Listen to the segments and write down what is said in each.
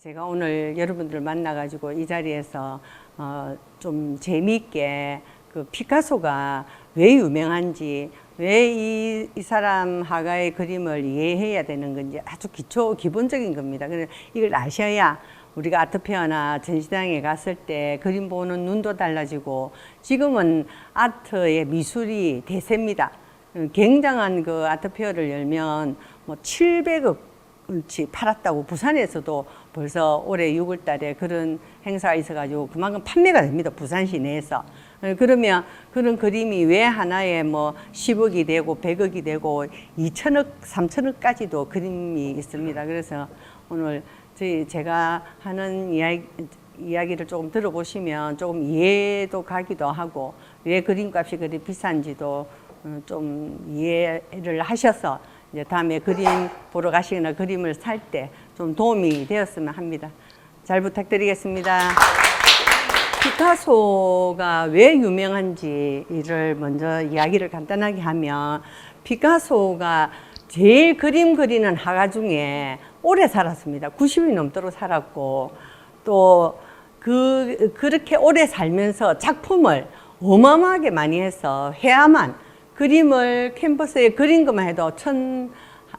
제가 오늘 여러분들을 만나가지고 이 자리에서 좀 재미있게 그 피카소가 왜 유명한지, 왜 이 사람 화가의 그림을 이해해야 되는 건지 아주 기본적인 겁니다. 그래서 이걸 아셔야 우리가 아트페어나 전시장에 갔을 때 그림 보는 눈도 달라지고, 지금은 아트의 미술이 대세입니다. 굉장한 그 아트페어를 열면 뭐 700억치 팔았다고 부산에서도 벌써 올해 6월 달에 그런 행사가 있어가지고 그만큼 판매가 됩니다. 부산시 내에서. 그러면 그런 그림이 왜 하나에 뭐 10억이 되고 100억이 되고 2천억, 3천억까지도 그림이 있습니다. 그래서 오늘 제가 하는 이야기를 조금 들어보시면 조금 이해도 가기도 하고, 왜 그림값이 그리 비싼지도 좀 이해를 하셔서 이제 다음에 그림 보러 가시거나 그림을 살 때 좀 도움이 되었으면 합니다. 잘 부탁드리겠습니다. 피카소가 왜 유명한지를 먼저 이야기를 간단하게 하면, 피카소가 제일 그림 그리는 화가 중에 오래 살았습니다. 90이 넘도록 살았고, 또 그렇게 오래 살면서 작품을 어마어마하게 많이 해서 해야만 그림을 캔버스에 그린 것만 해도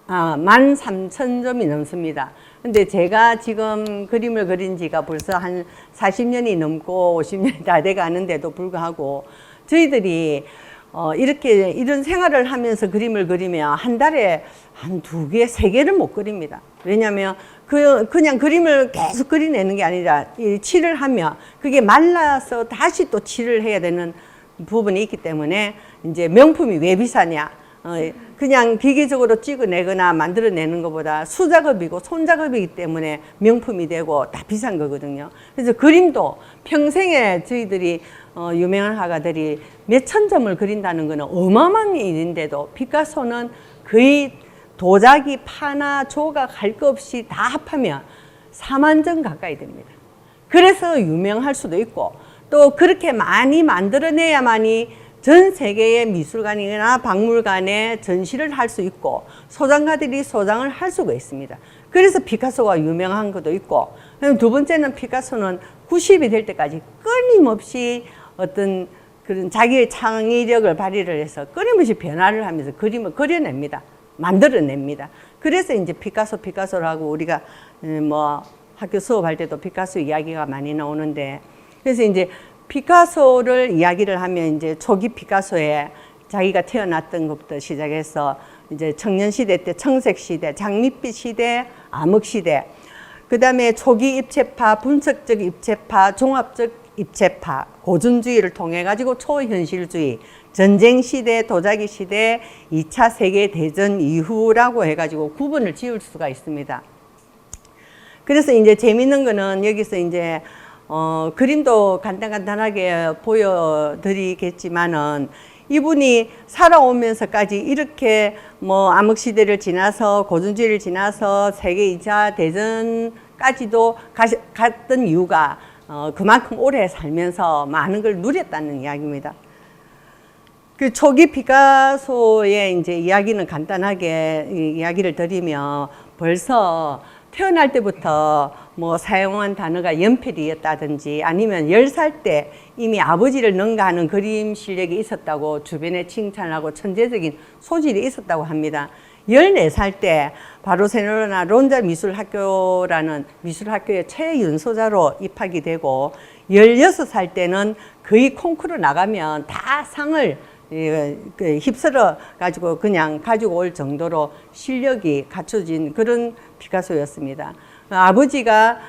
13,000점이 넘습니다. 근데 제가 지금 그림을 그린 지가 벌써 한 40년이 넘고 50년이 다 돼 가는데도 불구하고, 저희들이 이렇게 이런 생활을 하면서 그림을 그리면 한 달에 한 2개, 3개를 못 그립니다. 왜냐하면 그냥 그림을 계속 그려내는 게 아니라 칠을 하면 그게 말라서 다시 또 칠을 해야 되는 부분이 있기 때문에, 이제 명품이 왜 비싸냐? 그냥 기계적으로 찍어내거나 만들어내는 것보다 수작업이고 손작업이기 때문에 명품이 되고 다 비싼 거거든요. 그래서 그림도 평생에 저희들이 유명한 화가들이 몇천 점을 그린다는 거는 어마어마한 일인데도, 피카소는 거의 도자기, 파나 조각 할 것 없이 다 합하면 4만 점 가까이 됩니다. 그래서 유명할 수도 있고, 또 그렇게 많이 만들어내야만이 전 세계의 미술관이나 박물관에 전시를 할 수 있고 소장가들이 소장을 할 수가 있습니다. 그래서 피카소가 유명한 것도 있고, 두 번째는 피카소는 90이 될 때까지 끊임없이 어떤 그런 자기의 창의력을 발휘를 해서 끊임없이 변화를 하면서 그림을 그려냅니다. 만들어냅니다. 그래서 이제 피카소라고 우리가 뭐 학교 수업할 때도 피카소 이야기가 많이 나오는데, 그래서 이제 피카소를 이야기를 하면 이제 초기 피카소에 자기가 태어났던 것부터 시작해서 이제 청년시대 때 청색시대, 장밋빛 시대, 암흑시대, 그 다음에 초기 입체파, 분석적 입체파, 종합적 입체파, 고전주의를 통해 가지고 초현실주의, 전쟁시대, 도자기시대, 2차 세계대전 이후라고 해가지고 구분을 지을 수가 있습니다. 그래서 이제 재밌는 거는 여기서 이제 그림도 간단하게 보여드리겠지만은, 이분이 살아오면서까지 이렇게 뭐 암흑시대를 지나서 고전주의를 지나서 세계 2차 대전까지도 갔던 이유가 그만큼 오래 살면서 많은 걸 누렸다는 이야기입니다. 그 초기 피카소의 이제 이야기는 간단하게 이야기를 드리면, 벌써 태어날 때부터 뭐 사용한 단어가 연필이었다든지, 아니면 10살 때 이미 아버지를 능가하는 그림 실력이 있었다고 주변에 칭찬하고 천재적인 소질이 있었다고 합니다. 14살 때 바르셀로나 론자 미술학교라는 미술학교의 최연소자로 입학이 되고, 16살 때는 거의 콩쿠르 나가면 다 상을 휩쓸어 가지고 그냥 가지고 올 정도로 실력이 갖춰진 그런 피카소였습니다. 아버지가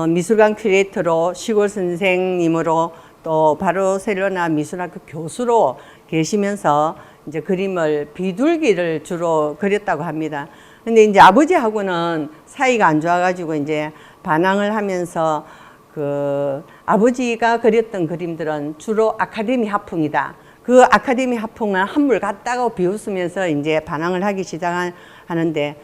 미술관 큐레이터로, 시골 선생님으로, 또 바르셀로나 미술학교 교수로 계시면서 이제 그림을 비둘기를 주로 그렸다고 합니다. 근데 이제 아버지하고는 사이가 안 좋아가지고 이제 반항을 하면서, 그 아버지가 그렸던 그림들은 주로 아카데미 화풍이다. 그 아카데미 화풍은 한물 갔다고 비웃으면서 이제 반항을 하기 시작하는데,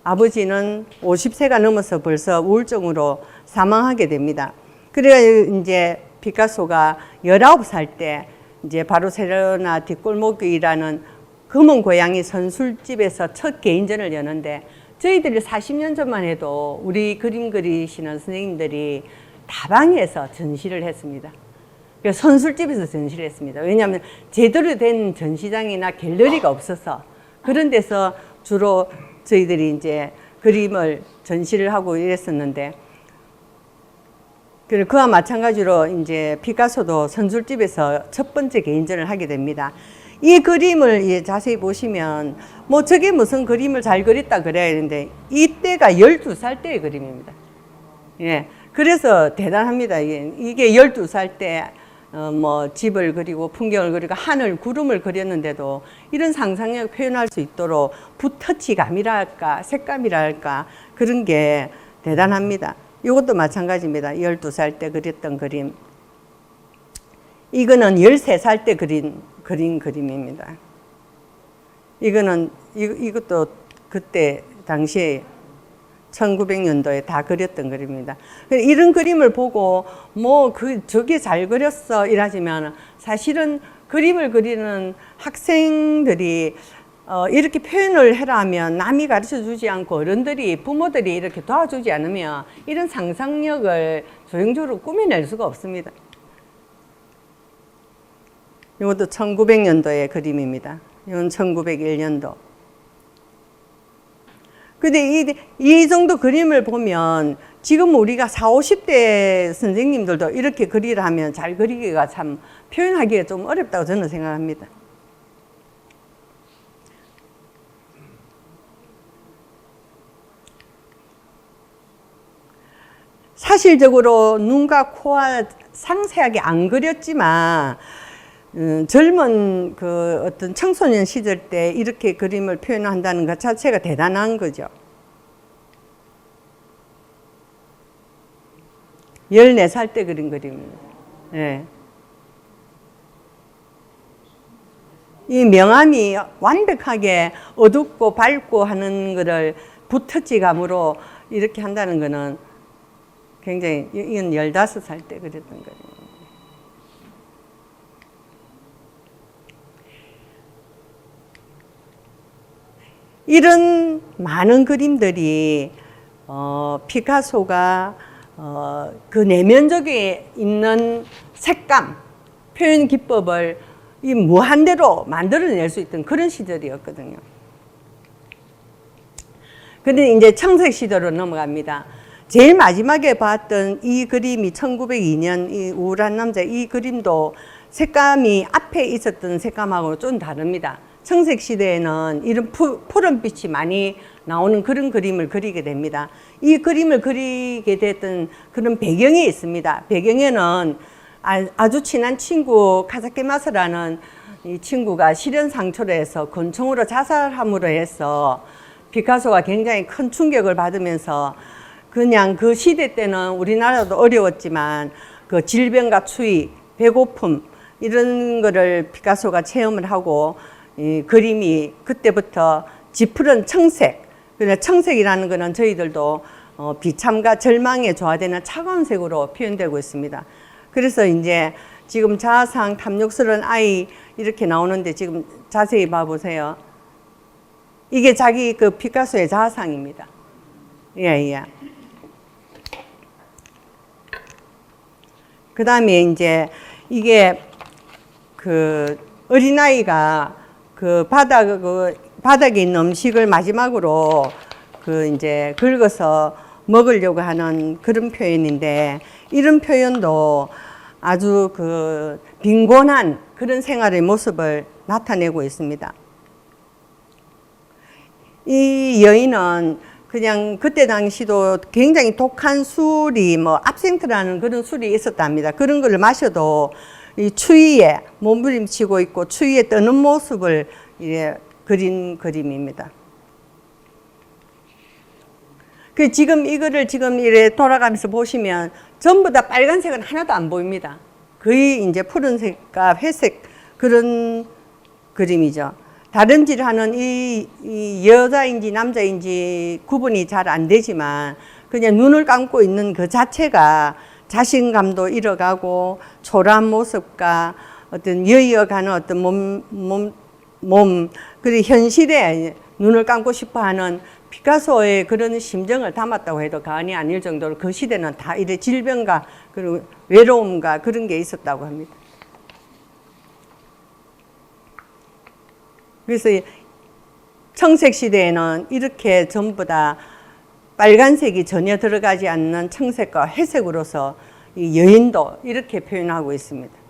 아버지는 50세가 넘어서 벌써 우울증으로 사망하게 됩니다. 그래 이제 피카소가 19살 때 이제 바르셀로나 뒷골목이라는 검은 고양이 선술집에서 첫 개인전을 여는데, 저희들이 40년 전만 해도 우리 그림 그리시는 선생님들이 다방에서 전시를 했습니다. 선술집에서 전시를 했습니다. 왜냐하면 제대로 된 전시장이나 갤러리가 없어서 그런 데서 주로 저희들이 이제 그림을 전시를 하고 이랬었는데, 그와 마찬가지로 이제 피카소도 선술집에서 첫 번째 개인전을 하게 됩니다. 이 그림을 자세히 보시면 뭐 저게 무슨 그림을 잘 그렸다 그래야 되는데 이때가 12살 때의 그림입니다. 예. 그래서 대단합니다. 이게 12살 때 뭐 집을 그리고 풍경을 그리고 하늘, 구름을 그렸는데도 이런 상상력 표현할 수 있도록 붓터치감이랄까 색감이랄까 그런 게 대단합니다. 이것도 마찬가지입니다. 12살 때 그렸던 그림. 이거는 13살 때 그린 그림입니다. 이것도 그때 당시에 1900년도에 다 그렸던 그림입니다. 이런 그림을 보고 뭐 저게 잘 그렸어 이러지만 사실은 그림을 그리는 학생들이 이렇게 표현을 해라 하면 남이 가르쳐 주지 않고 어른들이 부모들이 이렇게 도와주지 않으면 이런 상상력을 조형적으로 꾸며낼 수가 없습니다. 이것도 1900년도의 그림입니다. 이건 1901년도. 근데 이 정도 그림을 보면 지금 우리가 40, 50대 선생님들도 이렇게 그리라 하면 잘 그리기가 참 표현하기가 좀 어렵다고 저는 생각합니다. 사실적으로 눈과 코와 상세하게 안 그렸지만 젊은 그 어떤 청소년 시절 때 이렇게 그림을 표현한다는 것 자체가 대단한 거죠. 14살 때 그린 그림입니다. 네. 이 명암이 완벽하게 어둡고 밝고 하는 것을 붓터치감으로 이렇게 한다는 것은 굉장히, 이건 15살 때 그렸던 거예요. 이런 많은 그림들이 피카소가 그 내면적에 있는 색감, 표현 기법을 이 무한대로 만들어낼 수 있던 그런 시절이었거든요. 근데 이제 청색 시대로 넘어갑니다. 제일 마지막에 봤던 이 그림이 1902년 이 우울한 남자, 이 그림도 색감이 앞에 있었던 색감하고 좀 다릅니다. 청색 시대에는 이런 푸른빛이 많이 나오는 그런 그림을 그리게 됩니다. 이 그림을 그리게 됐던 그런 배경이 있습니다. 배경에는 아주 친한 친구 카사케마스라는 이 친구가 실현 상처로 해서 권총으로 자살함으로 해서 피카소가 굉장히 큰 충격을 받으면서 그냥 그 시대 때는 우리나라도 어려웠지만 그 질병과 추위, 배고픔 이런 거를 피카소가 체험을 하고 이 그림이 그때부터 짙은 청색, 그러니까 청색이라는 것은 저희들도 비참과 절망에 조화되는 차가운 색으로 표현되고 있습니다. 그래서 이제 지금 자아상 탐욕스러운 아이 이렇게 나오는데 지금 자세히 봐보세요. 이게 자기 그 피카소의 자아상입니다. 예. 그 다음에 이제 이게 그 어린아이가 그 바닥에 있는 음식을 마지막으로 그 이제 긁어서 먹으려고 하는 그런 표현인데 이런 표현도 아주 그 빈곤한 그런 생활의 모습을 나타내고 있습니다. 이 여인은 그냥 그때 당시도 굉장히 독한 술이 뭐 압생트라는 그런 술이 있었답니다. 그런 걸 마셔도 이 추위에 몸부림치고 있고 추위에 떠는 모습을 그린 그림입니다. 그 지금 이거를 지금 이래 돌아가면서 보시면 전부 다 빨간색은 하나도 안 보입니다. 거의 이제 푸른색과 회색 그런 그림이죠. 다른질 하는 이 여자인지 남자인지 구분이 잘 안 되지만 그냥 눈을 감고 있는 그 자체가 자신감도 잃어가고 초라한 모습과 어떤 여이어가는 어떤 몸 그리고 현실에 눈을 감고 싶어 하는 피카소의 그런 심정을 담았다고 해도 과언이 아닐 정도로 그 시대는 다 이래 질병과 그리고 외로움과 그런 게 있었다고 합니다. 그래서 청색 시대에는 이렇게 전부 다 빨간색이 전혀 들어가지 않는 청색과 회색으로서 이 여인도 이렇게 표현하고 있습니다.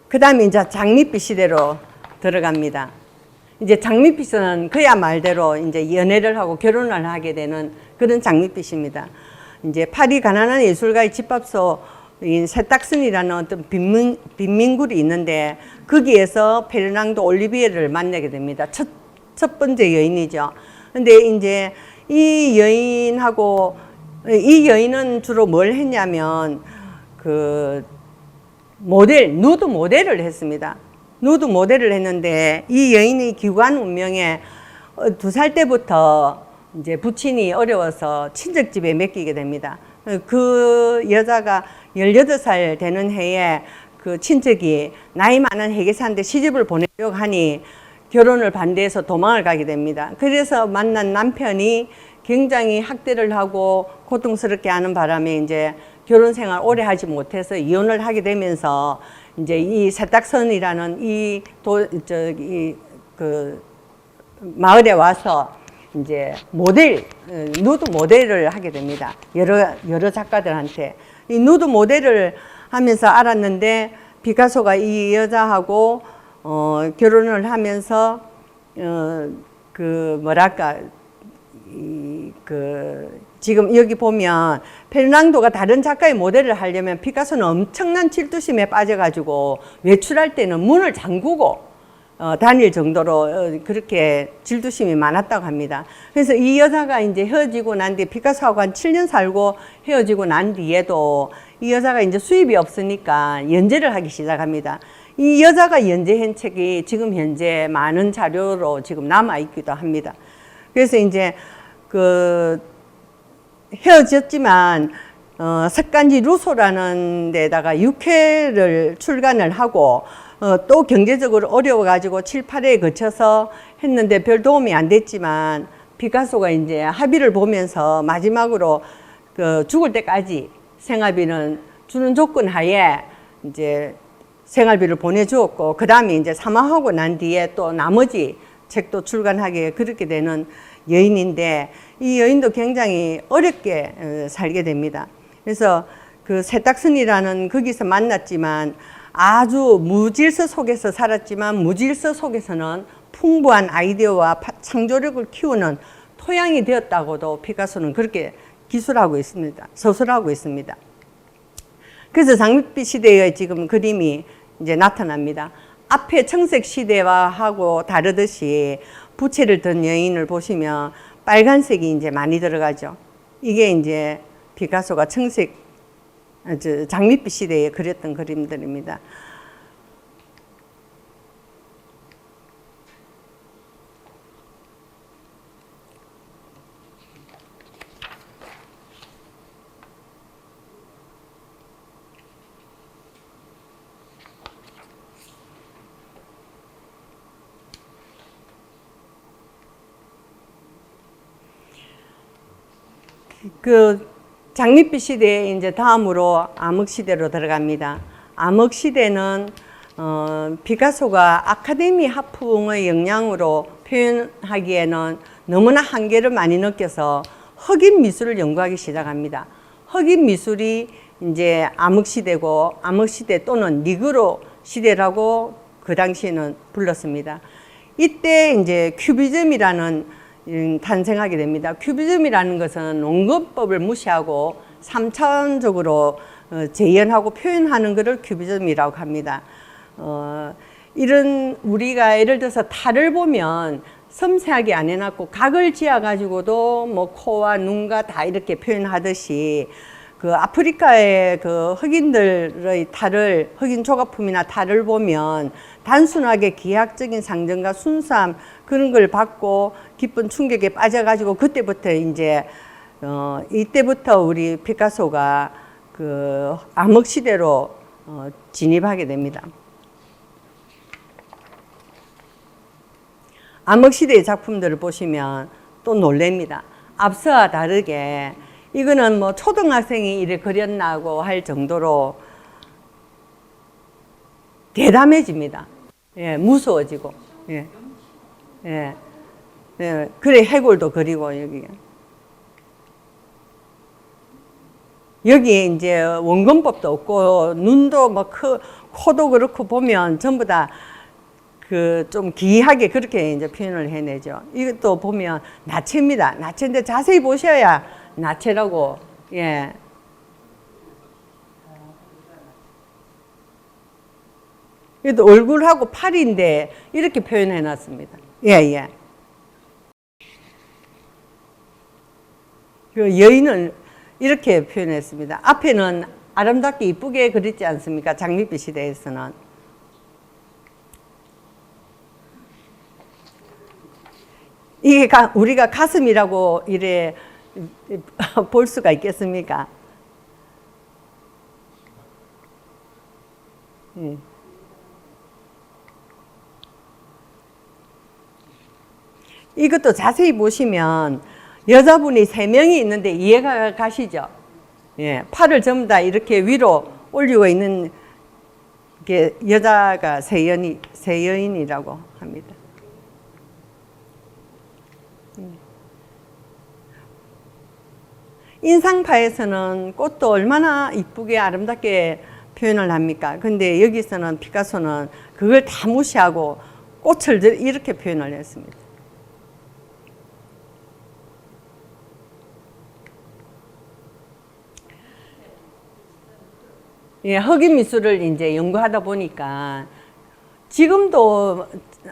그 다음에 이제 장밋빛 시대로 들어갑니다. 이제 장밋빛은 그야 말대로 이제 연애를 하고 결혼을 하게 되는 그런 장밋빛입니다. 이제 파리 가난한 예술가의 집합소 세탁선이라는 어떤 빈민굴이 있는데 거기에서 페르낭도 올리비에를 만나게 됩니다. 첫 번째 여인이죠. 근데 이제 이 여인은 주로 뭘 했냐면 그 누드 모델을 했습니다. 누드 모델을 했는데 이 여인의 기관 운명에 2살 때부터 이제 부친이 어려워서 친척집에 맡기게 됩니다. 그 여자가 18살 되는 해에 그 친척이 나이 많은 회계사한테 시집을 보내려고 하니 결혼을 반대해서 도망을 가게 됩니다. 그래서 만난 남편이 굉장히 학대를 하고 고통스럽게 하는 바람에 이제 결혼 생활 오래 하지 못해서 이혼을 하게 되면서 이제 이 세탁선이라는 그 마을에 와서 이제 누드 모델을 하게 됩니다. 여러 작가들한테. 이 누드 모델을 하면서 알았는데 피카소가 이 여자하고 결혼을 하면서 지금 여기 보면 페르낭도가 다른 작가의 모델을 하려면 피카소는 엄청난 질투심에 빠져가지고 외출할 때는 문을 잠그고 다닐 정도로 그렇게 질투심이 많았다고 합니다. 그래서 이 여자가 이제 헤어지고 난 뒤에 피카소하고 한 7년 살고 헤어지고 난 뒤에도 이 여자가 이제 수입이 없으니까 연재를 하기 시작합니다. 이 여자가 연재한 책이 지금 현재 많은 자료로 지금 남아있기도 합니다. 그래서 이제 헤어졌지만 석간지 루소라는 데다가 6회를 출간을 하고 또 경제적으로 어려워가지고 7, 8회에 거쳐서 했는데 별 도움이 안 됐지만 피카소가 이제 합의를 보면서 마지막으로 죽을 때까지 생활비는 주는 조건 하에 이제 생활비를 보내주었고 그 다음에 이제 사망하고 난 뒤에 또 나머지 책도 출간하게 그렇게 되는 여인인데 이 여인도 굉장히 어렵게 살게 됩니다. 그래서 그 세탁선이라는 거기서 만났지만 아주 무질서 속에서 살았지만 무질서 속에서는 풍부한 아이디어와 창조력을 키우는 토양이 되었다고도 피카소는 그렇게 기술하고 있습니다. 서술하고 있습니다. 그래서 장밋빛 시대의 지금 그림이 이제 나타납니다. 앞에 청색 시대와하고 다르듯이 부채를 든 여인을 보시면 빨간색이 이제 많이 들어가죠. 이게 이제 피카소가 장밋빛 시대에 그렸던 그림들입니다. 장밋빛 시대에 이제 다음으로 암흑시대로 들어갑니다. 암흑시대는 피카소가 아카데미 학풍의 영향으로 표현하기에는 너무나 한계를 많이 느껴서 흑인 미술을 연구하기 시작합니다. 흑인 미술이 이제 암흑시대고 암흑시대 또는 니그로 시대라고 그 당시에는 불렀습니다. 이때 이제 큐비즘이라는 탄생하게 됩니다. 큐비즘이라는 것은 원근법을 무시하고 3차원적으로 재현하고 표현하는 것을 큐비즘이라고 합니다. 이런 우리가 예를 들어서 달을 보면 섬세하게 안 해놨고 각을 지어가지고도 뭐 코와 눈과 다 이렇게 표현하듯이 그 아프리카의 그 흑인들의 달을 흑인 조각품이나 달을 보면 단순하게 기하학적인 상징과 순수함 그런 걸 받고 깊은 충격에 빠져가지고 그때부터 이제 이때부터 우리 피카소가 그 암흑 시대로 진입하게 됩니다. 암흑 시대의 작품들을 보시면 또 놀랍니다. 앞서와 다르게 이거는 뭐 초등학생이 이래 그렸나고 할 정도로 대담해집니다. 예, 무서워지고. 예. 예. 예. 그래, 해골도 그리고 여기에 이제 원근법도 없고, 눈도 뭐 코도 그렇고 보면 전부 다 그 좀 기이하게 그렇게 이제 표현을 해내죠. 이것도 보면 나체입니다. 나체인데 자세히 보셔야 나체라고, 예. 이것도 얼굴하고 팔인데 이렇게 표현해 놨습니다. 예, 예. 그 여인을 이렇게 표현했습니다. 앞에는 아름답게 이쁘게 그렸지 않습니까? 장밋빛 시대에서는. 이게 우리가 가슴이라고 이래 볼 수가 있겠습니까? 이것도 자세히 보시면 여자분이 3명이 있는데 이해가 가시죠? 예, 팔을 전부 다 이렇게 위로 올리고 있는 게 여자가 세여인이라고 합니다. 인상파에서는 꽃도 얼마나 이쁘게 아름답게 표현을 합니까? 근데 여기서는 피카소는 그걸 다 무시하고 꽃을 이렇게 표현을 했습니다. 예, 흑인 미술을 이제 연구하다 보니까 지금도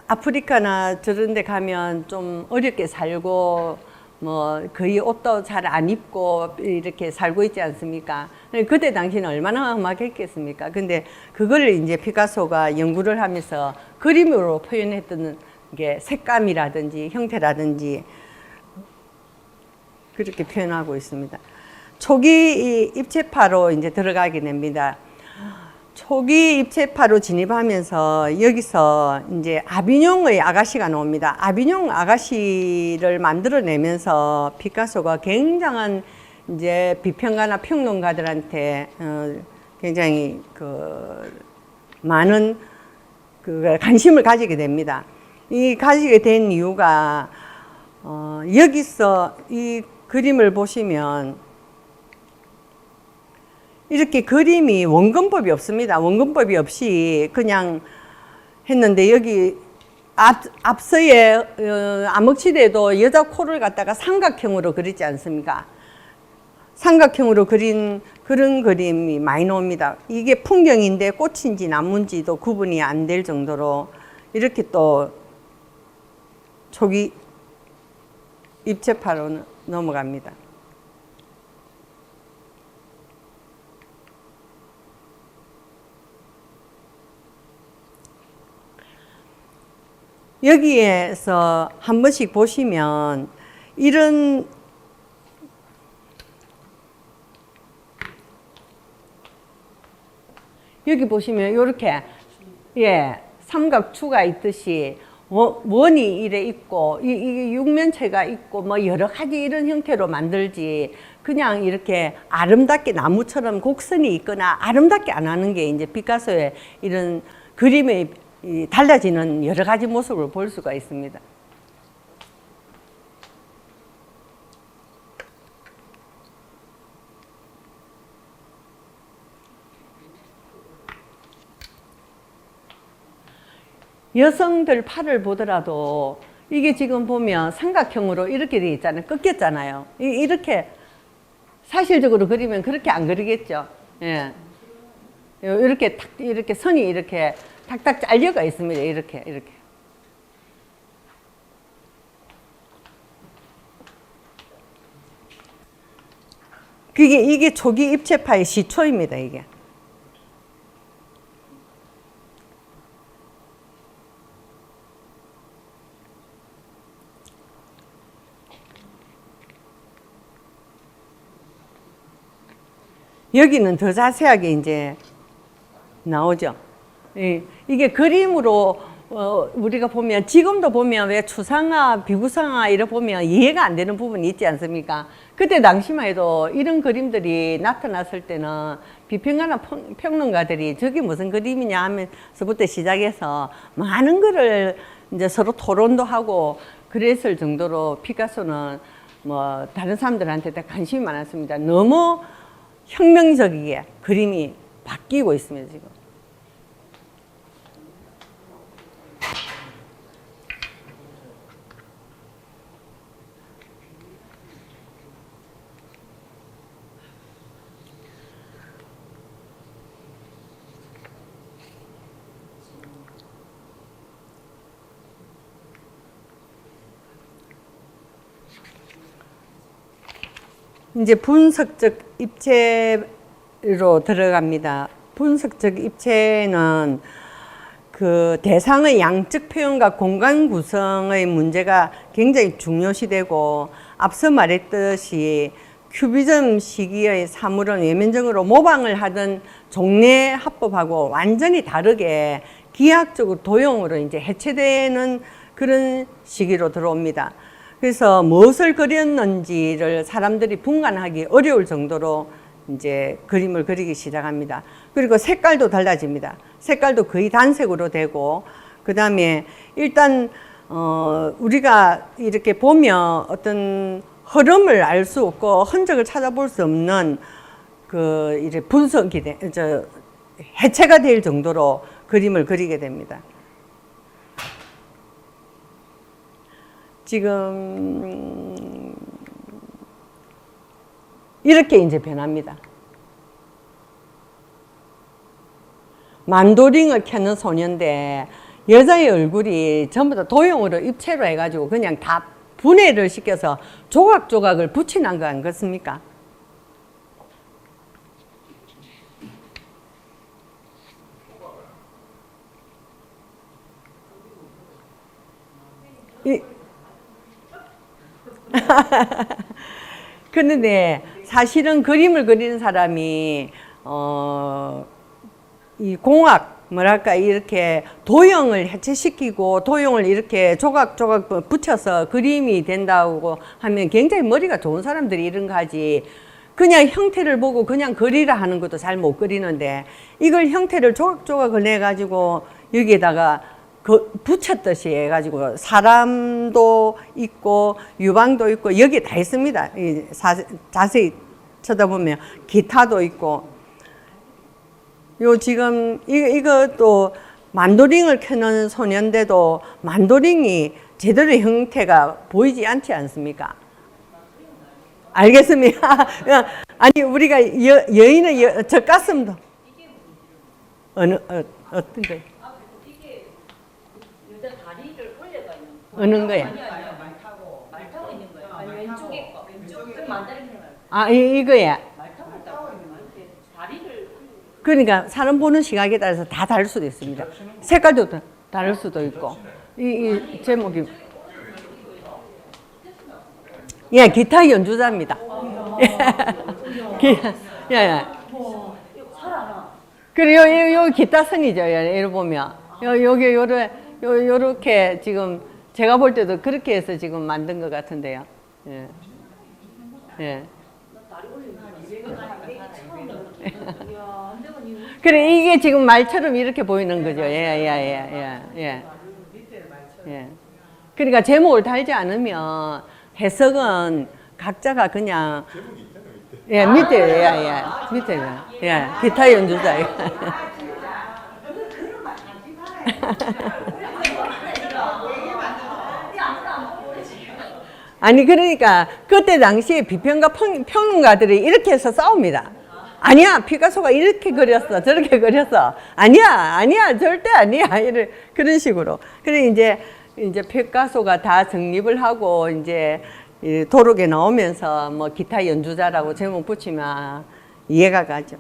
아프리카나 저런 데 가면 좀 어렵게 살고 뭐 거의 옷도 잘 안 입고 이렇게 살고 있지 않습니까? 그때 당시는 얼마나 험악했겠습니까? 근데 그걸 이제 피카소가 연구를 하면서 그림으로 표현했던 게 색감이라든지 형태라든지 그렇게 표현하고 있습니다. 초기 입체파로 이제 들어가게 됩니다. 초기 입체파로 진입하면서 여기서 이제 아비뇽의 아가씨가 나옵니다. 아비뇽 아가씨를 만들어내면서 피카소가 굉장한 이제 비평가나 평론가들한테 굉장히 많은 관심을 가지게 됩니다. 이 가지게 된 이유가 여기서 이 그림을 보시면 이렇게 그림이 원근법이 없습니다. 원근법이 없이 그냥 했는데 여기 앞서의 암흑시대에도 여자 코를 갖다가 삼각형으로 그리지 않습니까? 삼각형으로 그린 그런 그림이 많이 나옵니다. 이게 풍경인데 꽃인지 나무인지도 구분이 안 될 정도로 이렇게 또 초기 입체파로 넘어갑니다. 여기에서 한 번씩 보시면 이런 여기 보시면 이렇게 예 삼각추가 있듯이 원이 이래 있고 이게 육면체가 있고 뭐 여러 가지 이런 형태로 만들지 그냥 이렇게 아름답게 나무처럼 곡선이 있거나 아름답게 안 하는 게 이제 피카소의 이런 그림의 달라지는 여러 가지 모습을 볼 수가 있습니다. 여성들 팔을 보더라도 이게 지금 보면 삼각형으로 이렇게 돼 있잖아요. 꺾였잖아요. 이렇게 사실적으로 그리면 그렇게 안 그리겠죠. 예. 이렇게 탁 이렇게 선이 이렇게 탁탁 잘려가 있습니다. 이렇게. 이게 초기 입체파의 시초입니다. 이게. 여기는 더 자세하게 이제 나오죠. 이게 그림으로 우리가 보면 지금도 보면 왜 추상화, 비구상화 이래 보면 이해가 안 되는 부분이 있지 않습니까? 그때 당시만 해도 이런 그림들이 나타났을 때는 비평가나 평론가들이 저게 무슨 그림이냐 하면서부터 시작해서 많은 거를 이제 서로 토론도 하고 그랬을 정도로 피카소는 뭐 다른 사람들한테 다 관심이 많았습니다. 너무 혁명적이게 그림이 바뀌고 있습니다, 지금. 이제 분석적 입체로 들어갑니다. 분석적 입체는 그 대상의 양적 표현과 공간 구성의 문제가 굉장히 중요시되고, 앞서 말했듯이 큐비즘 시기의 사물은 외면적으로 모방을 하던 종래 합법하고 완전히 다르게 기하학적으로 도형으로 이제 해체되는 그런 시기로 들어옵니다. 그래서 무엇을 그렸는지를 사람들이 분간하기 어려울 정도로 이제 그림을 그리기 시작합니다. 그리고 색깔도 달라집니다. 색깔도 거의 단색으로 되고, 그 다음에 일단 우리가 이렇게 보면 어떤 흐름을 알 수 없고 흔적을 찾아볼 수 없는 그 이제 분석이 해체가 될 정도로 그림을 그리게 됩니다. 지금 이렇게 이제 변합니다. 만도링을 켜는 소년데 여자의 얼굴이 전부 다 도형으로 입체로 해가지고 그냥 다 분해를 시켜서 조각조각을 붙여놓은 거 아니겠습니까? 그런데 사실은 그림을 그리는 사람이 이 공학 뭐랄까 이렇게 도형을 해체시키고 도형을 이렇게 조각조각 붙여서 그림이 된다고 하면 굉장히 머리가 좋은 사람들이 이런 거 하지, 그냥 형태를 보고 그냥 그리라 하는 것도 잘 못 그리는데 이걸 형태를 조각조각을 내 가지고 여기에다가 붙였듯이 해가지고 사람도 있고 유방도 있고 여기 다 있습니다. 자세히 쳐다보면 기타도 있고, 요 지금 이것도 만도링을 켜는 소년인데도 만도링이 제대로 형태가 보이지 않지 않습니까? 알겠습니까? 아니 우리가 여인의 젖가슴도 어떤 거예요? 어느 거야? 말 타고 있는 거예요. 아니 왼쪽에 거. 왼쪽 만다린 아, 이거야. 말 타고 있는 거. 다리를. 그러니까 사람 보는 시각에 따라서 다 다를 수도 있습니다. 색깔도 다를 수도 있고. 이 제목이. 예, 기타 연주자입니다. 예. 그리고 요 기타 선이죠. 예를 보면 여기 요렇게 지금 제가 볼 때도 그렇게 해서 지금 만든 것 같은데요. 예. 예. 그래, 이게 지금 말처럼 이렇게 보이는 거죠. 예. 그러니까 제목을 달지 않으면 해석은 각자가 그냥 밑에 기타 연주자. 아니 그러니까 그때 당시에 비평가 평론가들이 이렇게 해서 싸웁니다. 아니야, 피카소가 이렇게 그렸어, 저렇게 그렸어. 아니야, 절대 아니야. 그런 식으로. 그래 이제 피카소가 다 정립을 하고 이제 도록에 나오면서 뭐 기타 연주자라고 제목 붙이면 이해가 가죠.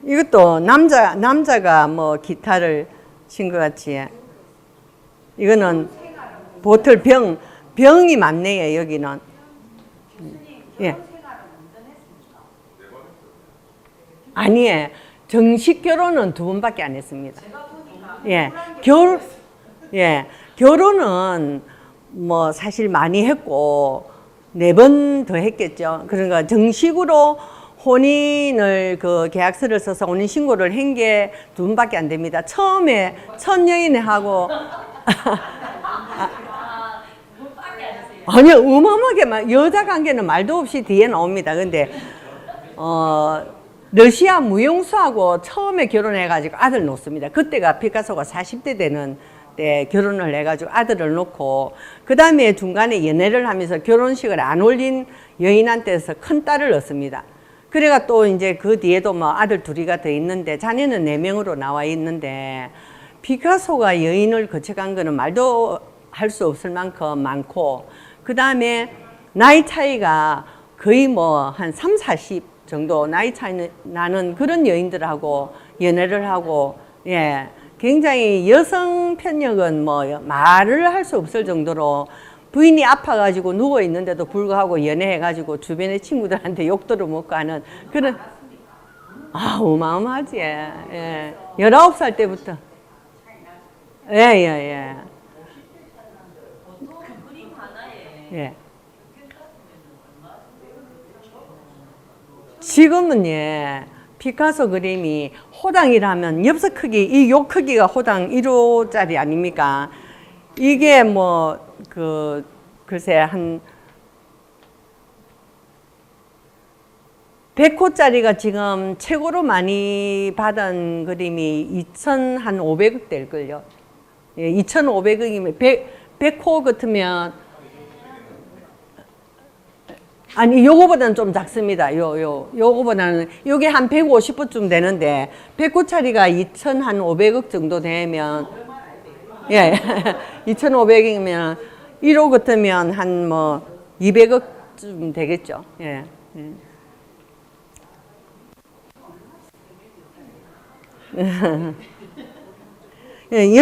이것도 남자가 뭐 기타를 친 것 같이 이거는 보틀 병이 많네요, 여기는. 예. 아니에요. 정식 결혼은 2번밖에 안 했습니다. 예. 결혼은 뭐 사실 많이 했고, 4번 더 했겠죠. 그러니까 정식으로 혼인을 그 계약서를 써서 혼인신고를 한 게 2번밖에 안 됩니다. 처음에 첫 여인하고 아니요, 어마어마하게 여자 관계는 말도 없이 뒤에 나옵니다. 근데 러시아 무용수하고 처음에 결혼해가지고 아들 놓습니다. 그때가 피카소가 40대 되는 때 결혼을 해가지고 아들을 놓고, 그 다음에 중간에 연애를 하면서 결혼식을 안 올린 여인한테서 큰 딸을 얻습니다. 그래가 또 이제 그 뒤에도 뭐 아들 2이가 더 있는데, 자녀는 4명으로 나와 있는데, 피카소가 여인을 거쳐간 거는 말도 할 수 없을 만큼 많고, 그 다음에 나이 차이가 거의 뭐 한 3, 40 정도 나이 차이 나는 그런 여인들하고 연애를 하고, 예, 굉장히 여성 편력은 뭐 말을 할 수 없을 정도로 부인이 아파가지고 누워 있는데도 불구하고 연애해가지고 주변의 친구들한테 욕도를 먹고 하는 그런, 어마어마하지. 예. 19살 때부터. 예. 예. 지금은 피카소 그림이 호당이라면 엽서 크기, 이 요 크기가 호당 1호짜리 아닙니까? 이게 뭐 글쎄 한 100호짜리가 지금 최고로 많이 받은 그림이 2,500억 될걸요. 예, 2,500억이면 100호 같으면, 아니 요거보다는 좀 작습니다. 요거보다는 요게 한 150호쯤 되는데 100호짜리가 2,500억 정도 되면, 예, 2,500억이면 1호 같으면 한 뭐 200억쯤 되겠죠. 예. 예,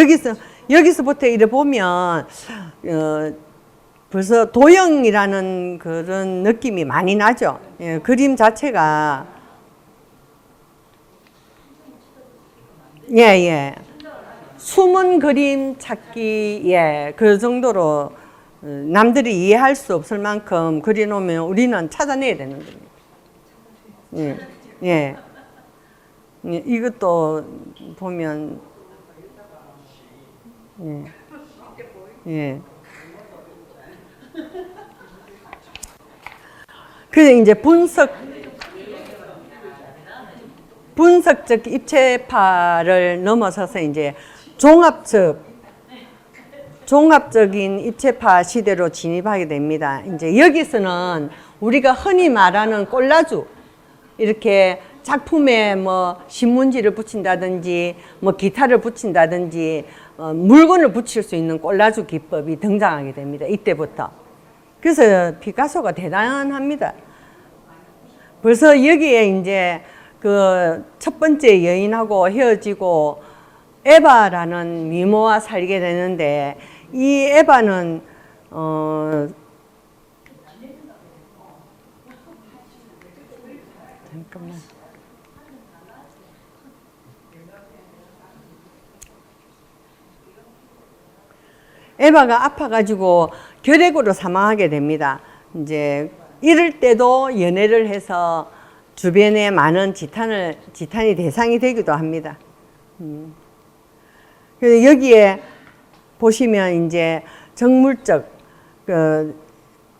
여기서부터 이래 보면 벌써 도형이라는 그런 느낌이 많이 나죠. 예, 그림 자체가. 예. 숨은 그림 찾기, 예, 그 정도로 남들이 이해할 수 없을 만큼 그려놓으면 우리는 찾아내야 되는 겁니다. 예. 이것도 보면, 예. 그래서 이제 분석적 입체파를 넘어서서 이제 종합적인 입체파 시대로 진입하게 됩니다. 이제 여기서는 우리가 흔히 말하는 콜라주, 이렇게 작품에 뭐 신문지를 붙인다든지 뭐 기타를 붙인다든지 물건을 붙일 수 있는 콜라주 기법이 등장하게 됩니다. 이때부터. 그래서 피카소가 대단합니다. 벌써 여기에 이제 그 첫 번째 여인하고 헤어지고 에바라는 미모와 살게 되는데, 이 에바는 잠깐만. 에바가 아파가지고 결핵으로 사망하게 됩니다. 이제 이럴 때도 연애를 해서 주변에 많은 지탄이 대상이 되기도 합니다. 그래서 여기에 보시면 이제 정물적,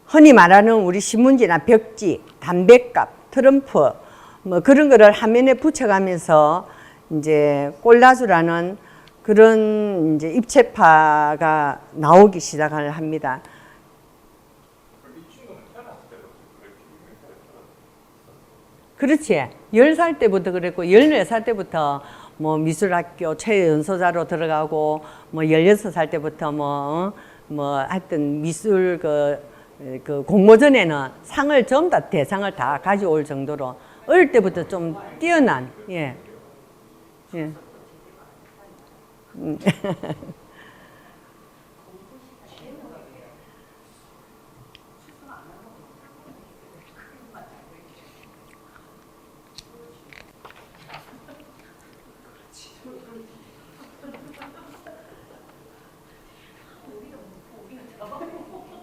흔히 말하는 우리 신문지나 벽지, 담뱃갑, 트럼프, 뭐 그런 거를 화면에 붙여가면서 이제 콜라주라는 그런 이제 입체파가 나오기 시작을 합니다. 그렇지. 10살 때부터 그랬고, 14살 때부터 뭐 미술학교 최연소자로 들어가고, 뭐 16살 때부터 뭐 하여튼 미술 그 공모전에는 상을 전부 다 대상을 다 가져올 정도로 어릴 때부터 좀 뛰어난, 예.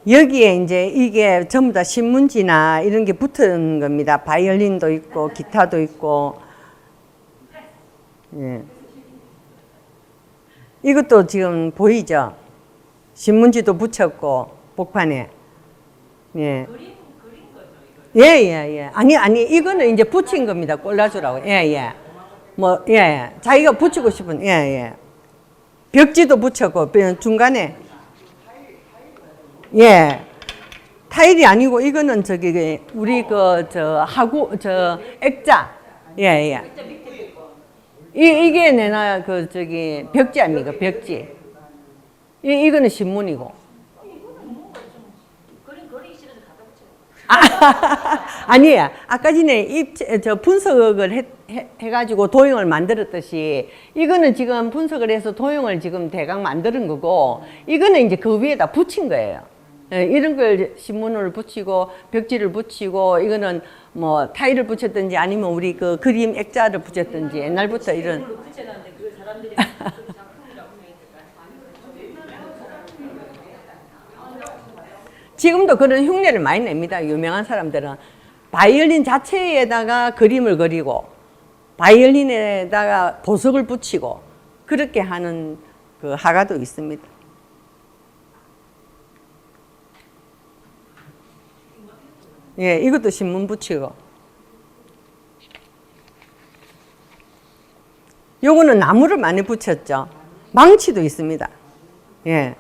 여기에 이제 이게 전부 다 신문지나 이런 게 붙은 겁니다. 바이올린도 있고, 기타도 있고. 예. 이것도 지금 보이죠? 신문지도 붙였고, 복판에. 예. 예, 예, 예. 아니, 이거는 이제 붙인 겁니다. 꼴라주라고. 예, 예. 뭐, 예. 자기가 붙이고 싶은, 예, 예. 벽지도 붙였고, 중간에. 예. 타일이 아니고, 이거는 저기, 우리 액자. 예, 예. 이게 내나, 벽지 아닙니까? 벽지. 이거는 신문이고. 아니에요. 아까 전에 분석을 해가지고 도형을 만들었듯이 이거는 지금 분석을 해서 도형을 지금 대강 만드는 거고 이거는 이제 그 위에다 붙인 거예요. 이런 걸 신문을 붙이고 벽지를 붙이고 이거는 뭐 타일을 붙였든지 아니면 우리 그 그림 액자를 붙였든지 옛날부터 이런 지금도 그런 흉내를 많이 냅니다. 유명한 사람들은 바이올린 자체에다가 그림을 그리고 바이올린에다가 보석을 붙이고 그렇게 하는 그 화가도 있습니다. 예, 이것도 신문 붙이고 요거는 나무를 많이 붙였죠. 망치도 있습니다. 예.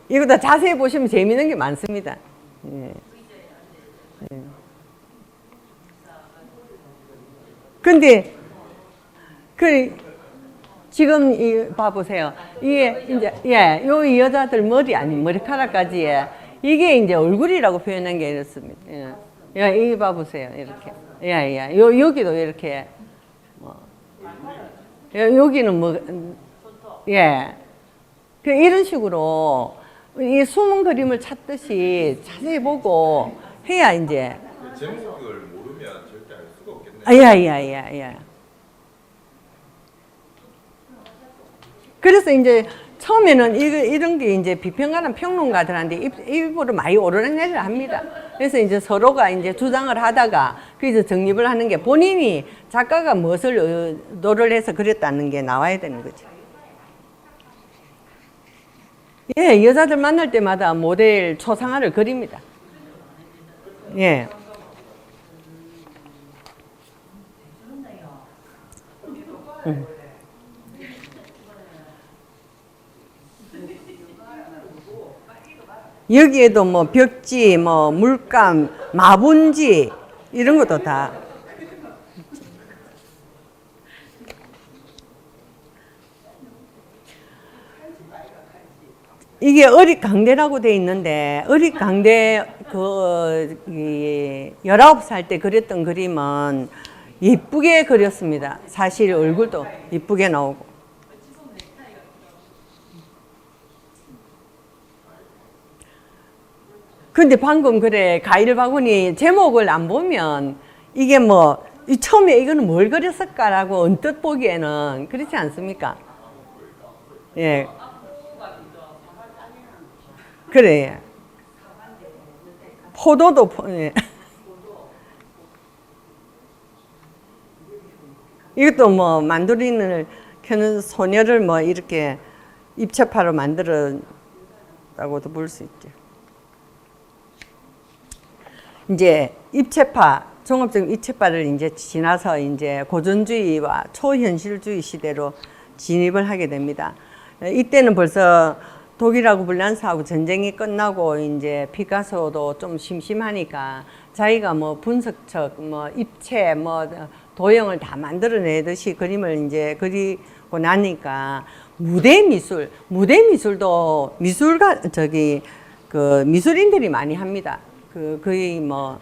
이거 다 자세히 보시면 재미있는 게 많습니다. 예. 예. 근데 지금 봐보세요. 이게 이제 이 여자들 머리 아니 머리카락까지 이게 이제 얼굴이라고 표현한 게 이렇습니다. 예, 이거 봐보세요. 이렇게 여기도 이렇게 여기는 이런 식으로 이 숨은 그림을 찾듯이 자세히 보고 해야 이제 제목을 모르면 절대 알 수가 없겠네요. 예. 그래서 이제 처음에는 이런 게 이제 비평가나 평론가들한테 입으로 많이 오르내리를 합니다. 그래서 이제 서로가 이제 주장을 하다가 그래서 정립을 하는 게 본인이 작가가 무엇을 의도를 해서 그렸다는 게 나와야 되는 거죠. 예, 여자들 만날 때마다 모델 초상화를 그립니다. 예. 여기에도 뭐 벽지, 뭐 물감, 마분지 이런 것도 다. 이게 어릿강대라고 돼 있는데 어릿강대 19살 때 그렸던 그림은 예쁘게 그렸습니다. 사실 얼굴도 예쁘게 나오고. 근데 방금 가일바구니 제목을 안 보면 이게 뭐 처음에 이거는 뭘 그렸을까라고 언뜻 보기에는 그렇지 않습니까? 예. 그래. 포도도 예. 이것도 뭐 만도린을 켜는 소녀를 뭐 이렇게 입체파로 만들었다고도 볼 수 있죠. 이제 입체파, 종합적 입체파를 이제 지나서 이제 고전주의와 초현실주의 시대로 진입을 하게 됩니다. 이때는 벌써 독일하고 불란서하고 전쟁이 끝나고 이제 피카소도 좀 심심하니까 자기가 뭐 분석적, 뭐 입체, 뭐 도형을 다 만들어내듯이 그림을 이제 그리고 나니까 무대 미술도 미술가 미술인들이 많이 합니다. 거의 뭐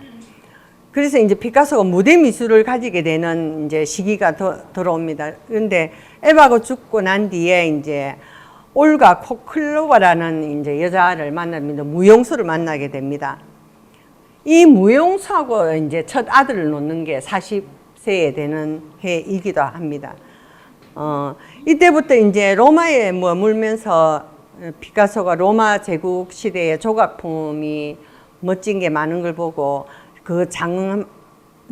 그래서 이제 피카소가 무대 미술을 가지게 되는 이제 시기가 들어옵니다. 그런데 에바가 죽고 난 뒤에 이제 올가 코클로바라는 이제 여자를 만납니다. 무용수를 만나게 됩니다. 이 무용수하고 이제 첫 아들을 놓는 게 40세에 되는 해이기도 합니다. 이때부터 이제 로마에 머물면서 피카소가 로마 제국 시대의 조각품이 멋진 게 많은 걸 보고 그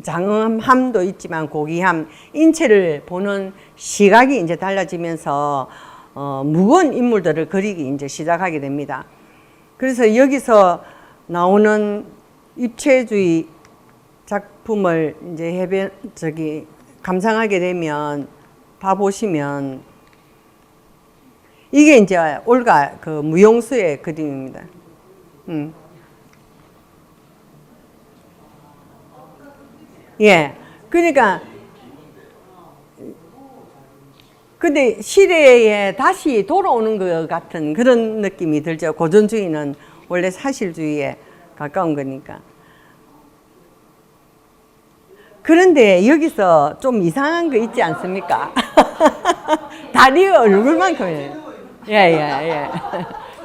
장엄함도 있지만 고귀함, 인체를 보는 시각이 이제 달라지면서 무거운 인물들을 그리기 이제 시작하게 됩니다. 그래서 여기서 나오는 입체주의 작품을 이제 감상하게 되면 봐보시면 이게 이제 올가 그 무용수의 그림입니다. 예. 그러니까 근데 시대에 다시 돌아오는 것 같은 그런 느낌이 들죠. 고전주의는 원래 사실주의에 가까운 거니까. 그런데 여기서 좀 이상한 거 있지 않습니까? 다리 얼굴만큼이에요. 예.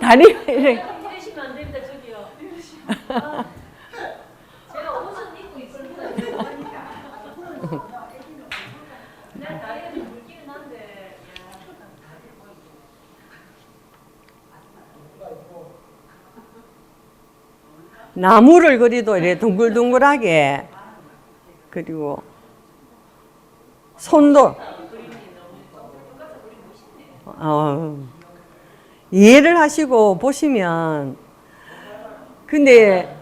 다리 이렇게. 이러시면 안 됩니다, 저기요. 제가 옷은 입고 있습니다. 내 다리가 좀 굵기는 한데. 나무를 그리도 이렇게 둥글둥글하게 그리고 손도 이해를 하시고 보시면 근데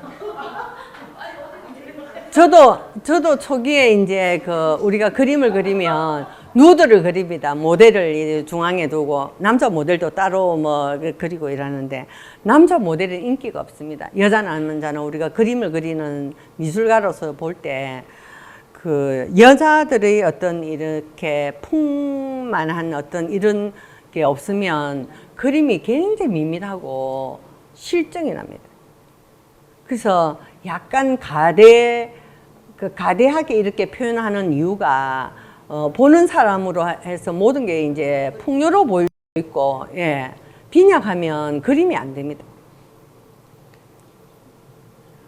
저도 초기에 이제 그 우리가 그림을 그리면 누드를 그립니다. 모델을 중앙에 두고 남자 모델도 따로 뭐 그리고 이러는데 남자 모델은 인기가 없습니다. 여자 남자는 우리가 그림을 그리는 미술가로서 볼 때 그 여자들의 어떤 이렇게 풍만한 어떤 이런 게 없으면 그림이 굉장히 밋밋하고 실증이 납니다. 그래서 약간 가대하게 이렇게 표현하는 이유가 보는 사람으로 해서 모든 게 이제 풍요로 보일 수 있고, 예, 빈약하면 그림이 안 됩니다.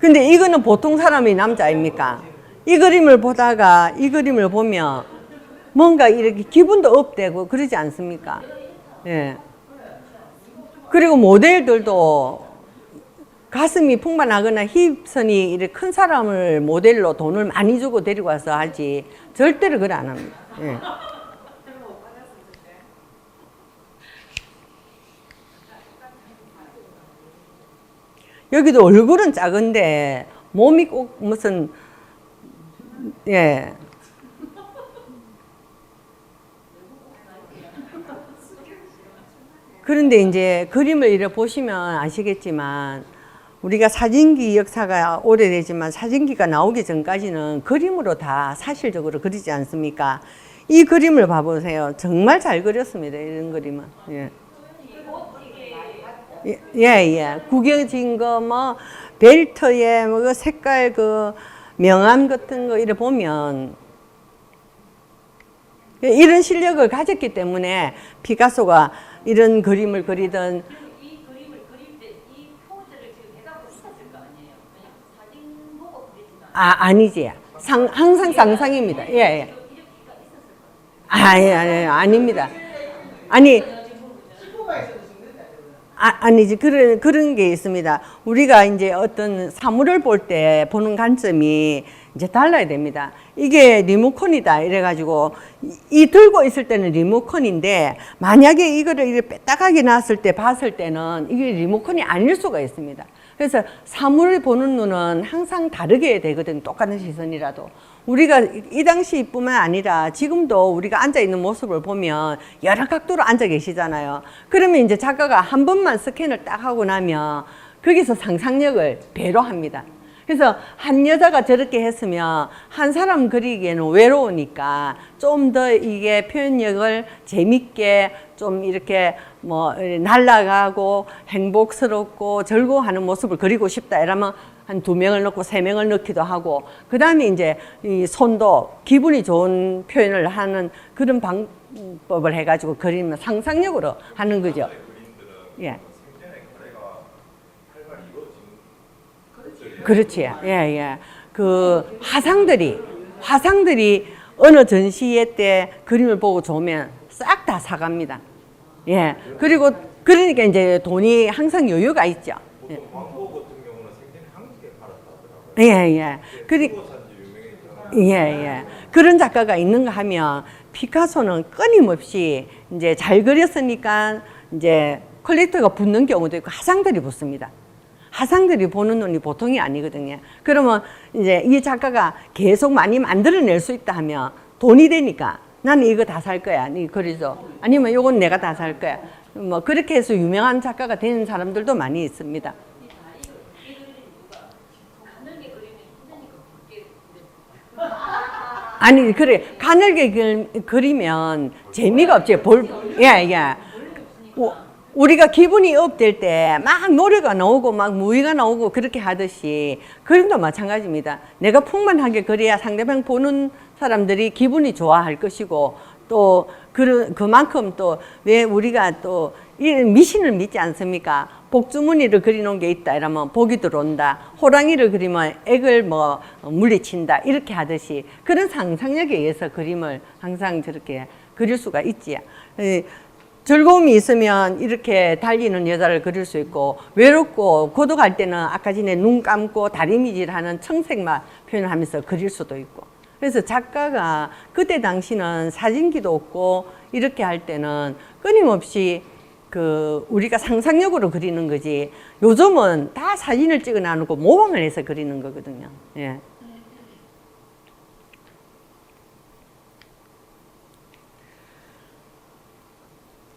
근데 이거는 보통 사람이 남자입니까? 이 그림을 보다가 이 그림을 보면 뭔가 이렇게 기분도 업되고 그러지 않습니까? 예. 그리고 모델들도 가슴이 풍만하거나 힙선이 이렇게 큰 사람을 모델로 돈을 많이 주고 데리고 와서 하지 절대로 그래 안 합니다. 예. 여기도 얼굴은 작은데 몸이 꼭 무슨 예. 그런데 이제 그림을 이렇게 보시면 아시겠지만 우리가 사진기 역사가 오래되지만 사진기가 나오기 전까지는 그림으로 다 사실적으로 그리지 않습니까? 이 그림을 봐보세요. 정말 잘 그렸습니다. 이런 그림은. 예. 예. 구겨진 거, 뭐, 벨트에, 뭐, 그 색깔, 그, 명암 같은 거, 이래 보면, 이런 실력을 가졌기 때문에 피카소가 이런 그림을 그리던, 이 그림을 그릴 때 이 포즈를 지금 해갖고 있었을 거 아니에요? 그냥 사진 보고 그리지만. 아니지. 항상 상상입니다. 예. 아닙니다. 아니지. 그런 게 있습니다. 우리가 이제 어떤 사물을 볼 때 보는 관점이 이제 달라야 됩니다. 이게 리모컨이다. 이래가지고, 이 들고 있을 때는 리모컨인데, 만약에 이거를 이렇게 빼딱하게 놨을 때 봤을 때는 이게 리모컨이 아닐 수가 있습니다. 그래서 사물을 보는 눈은 항상 다르게 되거든. 똑같은 시선이라도. 우리가 이 당시뿐만 아니라 지금도 우리가 앉아있는 모습을 보면 여러 각도로 앉아 계시잖아요. 그러면 이제 작가가 한 번만 스캔을 딱 하고 나면 거기서 상상력을 배로 합니다. 그래서 한 여자가 저렇게 했으면 한 사람 그리기에는 외로우니까 좀 더 이게 표현력을 재밌게 좀 이렇게 뭐 날아가고 행복스럽고 즐거워하는 모습을 그리고 싶다 이러면 한 2명을 넣고 3명을 넣기도 하고 그 다음에 이제 이 손도 기분이 좋은 표현을 하는 그런 방법을 해가지고 그리면 상상력으로 하는 거죠. 예. 그렇지. 예, 예. 그 화상들이 어느 전시회 때 그림을 보고 좋으면 싹 다 사갑니다. 예. 그리고 그러니까 이제 돈이 항상 여유가 있죠. 예. 보통 광고 같은 경우는 생전에 한국에 팔았다더라고요. 예, 예. 그리, 산지 유명했잖아요. 예, 예. 그런 작가가 있는가 하면 피카소는 끊임없이 이제 잘 그렸으니까 이제 퀄리티가 붙는 경우도 있고 화상들이 붙습니다. 화상들이 보는 눈이 보통이 아니거든요. 그러면 이제 이 작가가 계속 많이 만들어낼 수 있다 하면 돈이 되니까 나는 이거 다 살 거야. 니 그래서 아니면 이건 내가 다 살 거야. 뭐 그렇게 해서 유명한 작가가 되는 사람들도 많이 있습니다. 아니 그래 가늘게 그리면 재미가 없지. 예, 예. 우리가 기분이 업될 때 막 노래가 나오고 막 무의가 나오고 그렇게 하듯이 그림도 마찬가지입니다. 내가 풍만하게 그려야 상대방 보는 사람들이 기분이 좋아할 것이고 또 그만큼 또 왜 우리가 또 이 미신을 믿지 않습니까? 복주머니를 그리는 게 있다 이러면 복이 들어온다. 호랑이를 그리면 액을 뭐 물리친다 이렇게 하듯이 그런 상상력에 의해서 그림을 항상 저렇게 그릴 수가 있지요. 즐거움이 있으면 이렇게 달리는 여자를 그릴 수 있고 외롭고 고독할 때는 아까 전에 눈 감고 다리미질하는 청색만 표현하면서 그릴 수도 있고 그래서 작가가 그때 당시는 사진기도 없고 이렇게 할 때는 끊임없이 그 우리가 상상력으로 그리는 거지 요즘은 다 사진을 찍어 놔놓고 모방을 해서 그리는 거거든요. 예.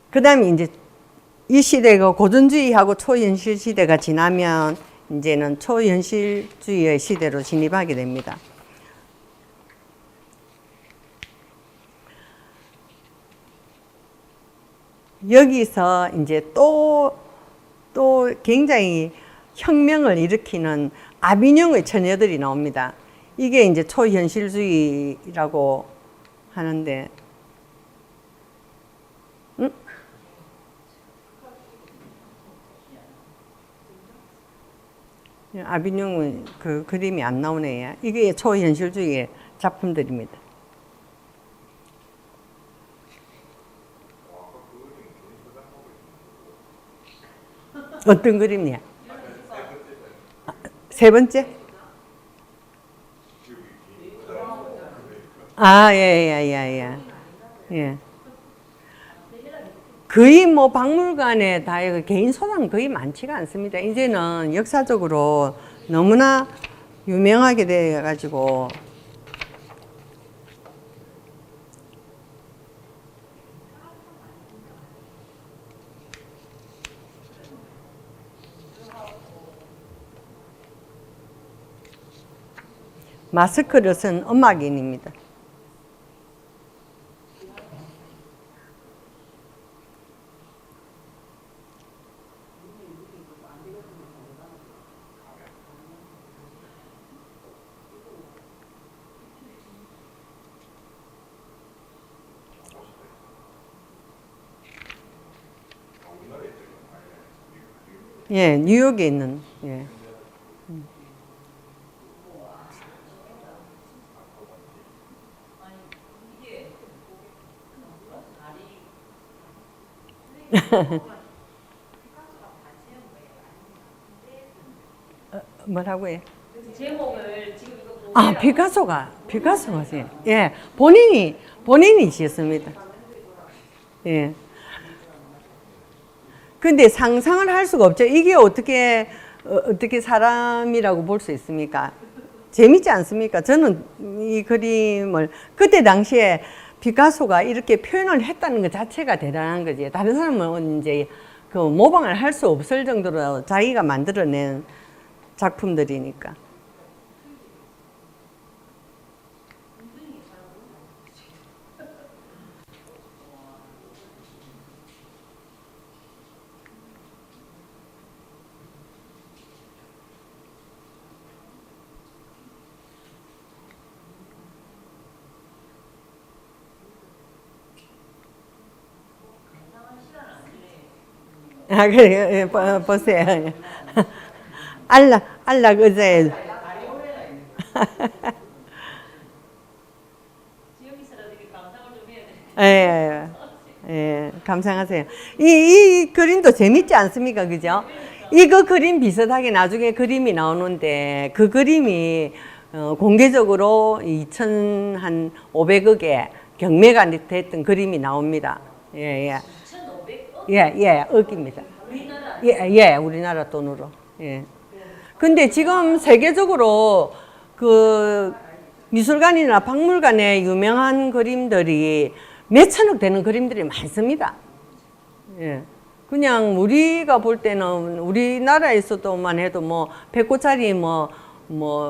그 다음에 이제 이 시대가 고전주의하고 초현실 시대가 지나면 이제는 초현실주의의 시대로 진입하게 됩니다. 여기서 이제 또 굉장히 혁명을 일으키는 아비뇽의 처녀들이 나옵니다. 이게 이제 초현실주의라고 하는데, 아비뇽은 그 그림이 안 나오네요. 이게 초현실주의의 작품들입니다. 어떤 그림이야? 세 번째? 아, 예. 거의 뭐 박물관에 다 개인 소장 거의 많지가 않습니다. 이제는 역사적으로 너무나 유명하게 돼가지고 마스크를 쓴 음악인입니다. 예, 뉴욕에 있는, 예. 뭐라고요? 제목을 지금 이거 보고 아, 피카소가, 예, 본인이 지었습니다. 예. 근데 상상을 할 수가 없죠. 이게 어떻게 사람이라고 볼 수 있습니까? 재밌지 않습니까? 저는 이 그림을 그때 당시에 피카소가 이렇게 표현을 했다는 것 자체가 대단한 거지. 다른 사람은 이제 그 모방을 할 수 없을 정도로 자기가 만들어낸 작품들이니까. 아, 그래, 보세요. 안락 의자에. 지역에서라도 이렇게 감상을 좀 해야 돼. 예, 감상하세요. 이 그림도 재밌지 않습니까? 그죠? 이거 그림 비슷하게 나중에 그림이 나오는데 그 그림이 공개적으로 2,500억에 경매가 됐던 그림이 나옵니다. 예, 예. 2,500억? 예, 예, 억입니다. 우리나라 예, 예, 우리나라 돈으로. 예. 근데 지금 세계적으로 그 미술관이나 박물관에 유명한 그림들이 몇 천억 되는 그림들이 많습니다. 예. 그냥 우리가 볼 때는 우리나라에서도만 해도 뭐 100고짜리 뭐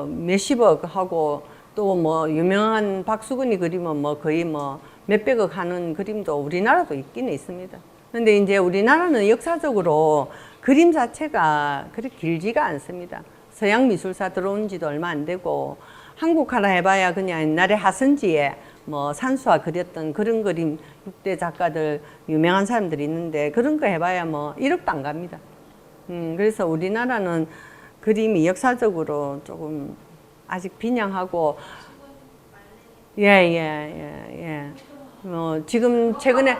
몇십억 하고 또 뭐 유명한 박수근이 그림은 뭐 거의 뭐 몇백억 하는 그림도 우리나라도 있기는 있습니다. 근데 이제 우리나라는 역사적으로 그림 자체가 그렇게 길지가 않습니다. 서양 미술사 들어온 지도 얼마 안 되고 한국 하나 해봐야 그냥 옛날에 하선지에 뭐 산수화 그렸던 그런 그림 6대 작가들 유명한 사람들이 있는데 그런 거 해봐야 뭐 1억도 안 갑니다. 그래서 우리나라는 그림이 역사적으로 조금 아직 빈약하고 예. 뭐 지금 최근에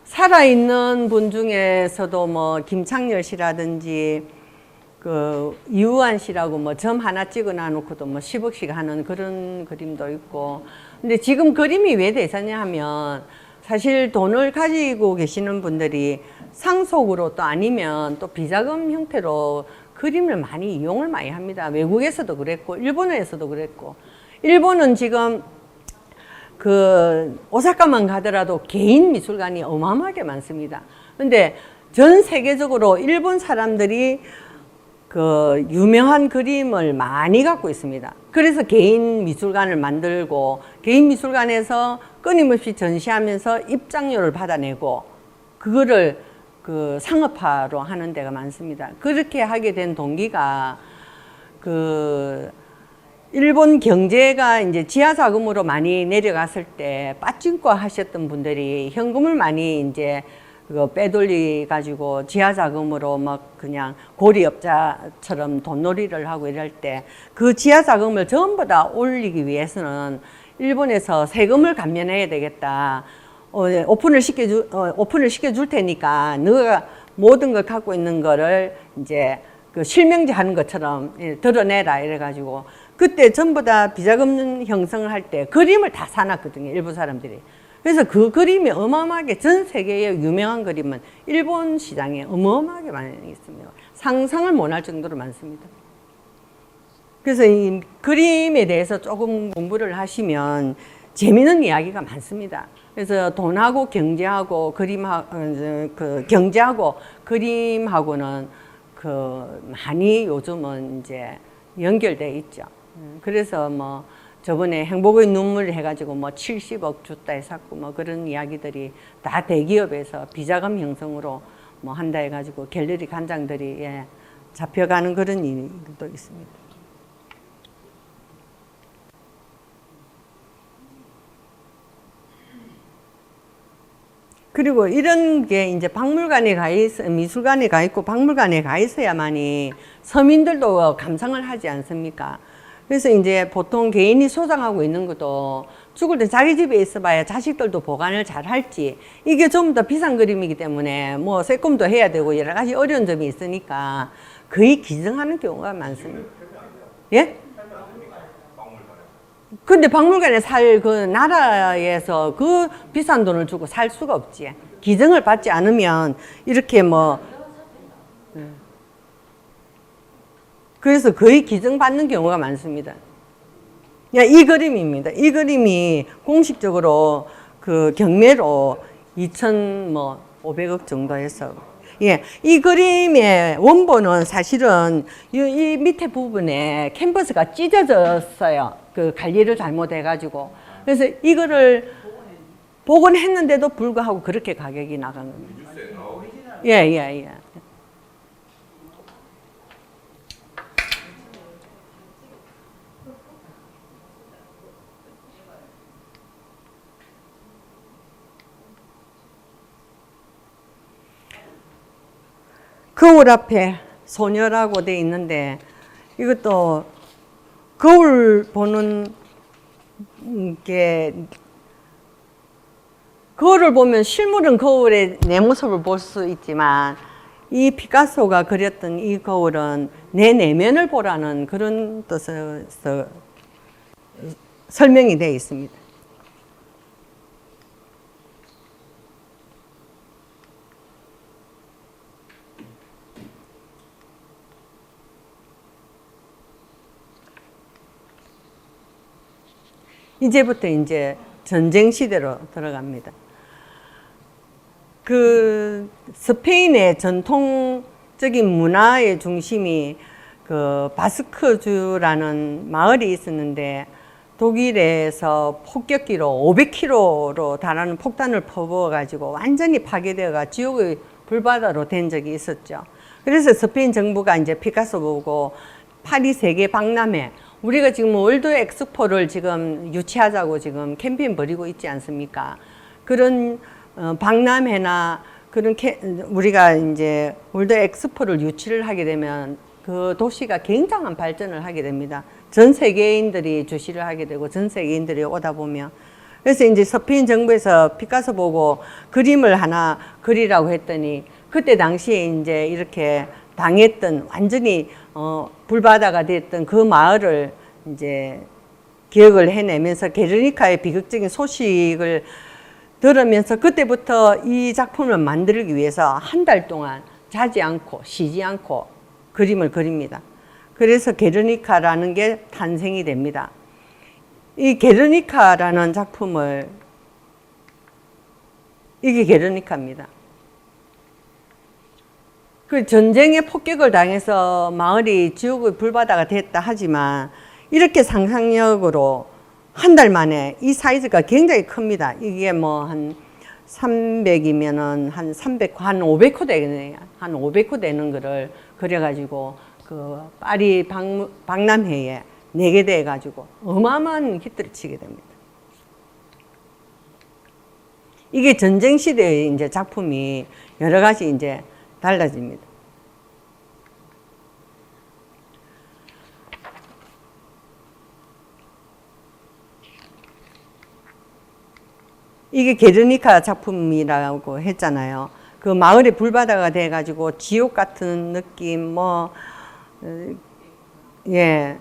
살아있는 분 중에서도 뭐 김창렬 씨라든지 그 이우환 씨라고 뭐 점 하나 찍어 놔놓고도 뭐 10억씩 하는 그런 그림도 있고. 근데 지금 그림이 왜 대세냐 하면 사실 돈을 가지고 계시는 분들이 상속으로 또 아니면 또 비자금 형태로 그림을 많이 이용을 많이 합니다. 외국에서도 그랬고 일본에서도 그랬고. 일본은 지금 그 오사카만 가더라도 개인 미술관이 어마어마하게 많습니다. 근데 전 세계적으로 일본 사람들이 그 유명한 그림을 많이 갖고 있습니다. 그래서 개인 미술관을 만들고 개인 미술관에서 끊임없이 전시하면서 입장료를 받아내고 그거를 그 상업화로 하는 데가 많습니다. 그렇게 하게 된 동기가 그 일본 경제가 이제 지하 자금으로 많이 내려갔을 때 빠찡과 하셨던 분들이 현금을 많이 이제 그거 빼돌리 가지고 지하 자금으로 막 그냥 고리업자처럼 돈놀이를 하고 이럴 때 그 지하 자금을 전부 다 올리기 위해서는 일본에서 세금을 감면해야 되겠다. 오픈을 시켜줄 테니까 너가 모든 걸 갖고 있는 거를 이제 그 실명제 하는 것처럼 드러내라 이래가지고 그때 전부 다 비자금 형성을 할 때 그림을 다 사놨거든요. 일본 사람들이. 그래서 그 그림이 어마어마하게 전 세계의 유명한 그림은 일본 시장에 어마어마하게 많이 있습니다. 상상을 못할 정도로 많습니다. 그래서 이 그림에 대해서 조금 공부를 하시면 재미있는 이야기가 많습니다. 그래서 돈하고 경제하고 경제하고 그림하고는 그 많이 요즘은 이제 연결돼 있죠. 그래서 뭐 저번에 행복의 눈물 해가지고 뭐 70억 줬다 샀고 뭐 그런 이야기들이 다 대기업에서 비자금 형성으로 뭐 한다 해가지고 갤러리 관장들이 잡혀가는 그런 일도 있습니다. 그리고 이런 게 이제 박물관에 가 있어, 미술관에 가 있고 박물관에 가 있어야만이 서민들도 감상을 하지 않습니까? 그래서 이제 보통 개인이 소장하고 있는 것도 죽을 때 자기 집에 있어봐야 자식들도 보관을 잘 할지 이게 좀 더 비싼 그림이기 때문에 뭐 세금도 해야 되고 여러 가지 어려운 점이 있으니까 거의 기증하는 경우가 많습니다. 예? 근데 박물관에 살 그 나라에서 그 비싼 돈을 주고 살 수가 없지. 기증을 받지 않으면 이렇게 뭐 그래서 거의 기증받는 경우가 많습니다. 이 그림입니다. 이 그림이 공식적으로 그 경매로 2,500억 정도 해서 이 그림의 원본은 사실은 이 밑에 부분에 캔버스가 찢어졌어요. 그 관리를 잘못해가지고. 그래서 이거를 복원했는데도 불구하고 그렇게 가격이 나간 겁니다. 예. 거울 앞에 소녀라고 돼 있는데 이것도 거울 보는 게 거울을 보면 실물은 거울에 내 모습을 볼 수 있지만 이 피카소가 그렸던 이 거울은 내 내면을 보라는 그런 뜻에서 설명이 되어 있습니다. 이제부터 이제 전쟁 시대로 들어갑니다. 그 스페인의 전통적인 문화의 중심이 그 바스크주라는 마을이 있었는데 독일에서 폭격기로 500km로 달하는 폭탄을 퍼부어 가지고 완전히 파괴되어가 지옥의 불바다로 된 적이 있었죠. 그래서 스페인 정부가 이제 피카소 보고 파리 세계 박람회, 우리가 지금 월드 엑스포를 지금 유치하자고 지금 캠페인 벌이고 있지 않습니까? 그런 박람회나 그런 우리가 이제 월드 엑스포를 유치를 하게 되면 그 도시가 굉장한 발전을 하게 됩니다. 전 세계인들이 주시를 하게 되고 전 세계인들이 오다 보면, 그래서 이제 스페인 정부에서 피카소 보고 그림을 하나 그리라고 했더니 그때 당시에 이제 이렇게 당했던 완전히 불바다가 됐던 그 마을을 이제 기억을 해내면서 게르니카의 비극적인 소식을 들으면서 그때부터 이 작품을 만들기 위해서 한 달 동안 자지 않고 쉬지 않고 그림을 그립니다. 그래서 게르니카라는 게 탄생이 됩니다. 이 게르니카라는 작품을, 이게 게르니카입니다. 그 전쟁의 폭격을 당해서 마을이 지옥의 불바다가 됐다 하지만 이렇게 상상력으로 한 달 만에 이 사이즈가 굉장히 큽니다. 이게 뭐 한 300이면은 한 300, 한 500호 되겠네요. 한 500호 되는 거를 그려가지고 그 파리 박람회에 내게 돼가지고 어마어마한 히트를 치게 됩니다. 이게 전쟁 시대의 이제 작품이 여러 가지 이제 달라집니다. 이게 게르니카 작품이라고 했잖아요. 그 마을에 불바다가 돼가지고 지옥 같은 느낌, 예.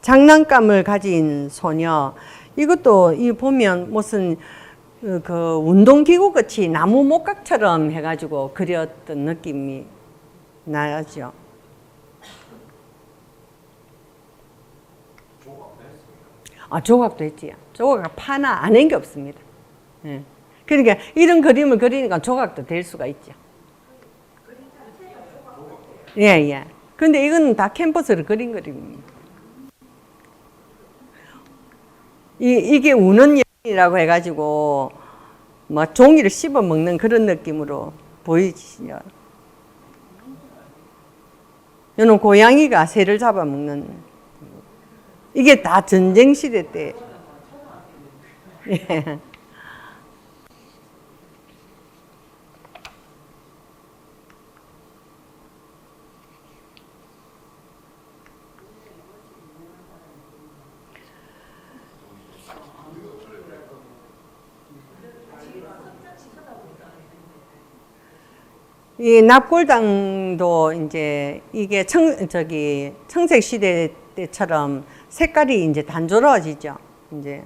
장난감을 가진 소녀, 이것도 이 보면 무슨 그 운동기구 같이 나무 목각처럼 해가지고 그렸던 느낌이 나죠. 조각도 했지요. 조각 파나 안 한 게 없습니다. 예. 그러니까 이런 그림을 그리니까 조각도 될 수가 있죠. 예, 예. 근데 이건 다 캔버스로 그린 그림입니다. 이게 우는 여인이라고 해가지고 뭐 종이를 씹어 먹는 그런 느낌으로 보이시죠. 이는 고양이가 새를 잡아 먹는, 이게 다 전쟁 시대 때. 예. 이 납골당도 이제 이게 청색 시대 때처럼 색깔이 이제 단조로워지죠. 이제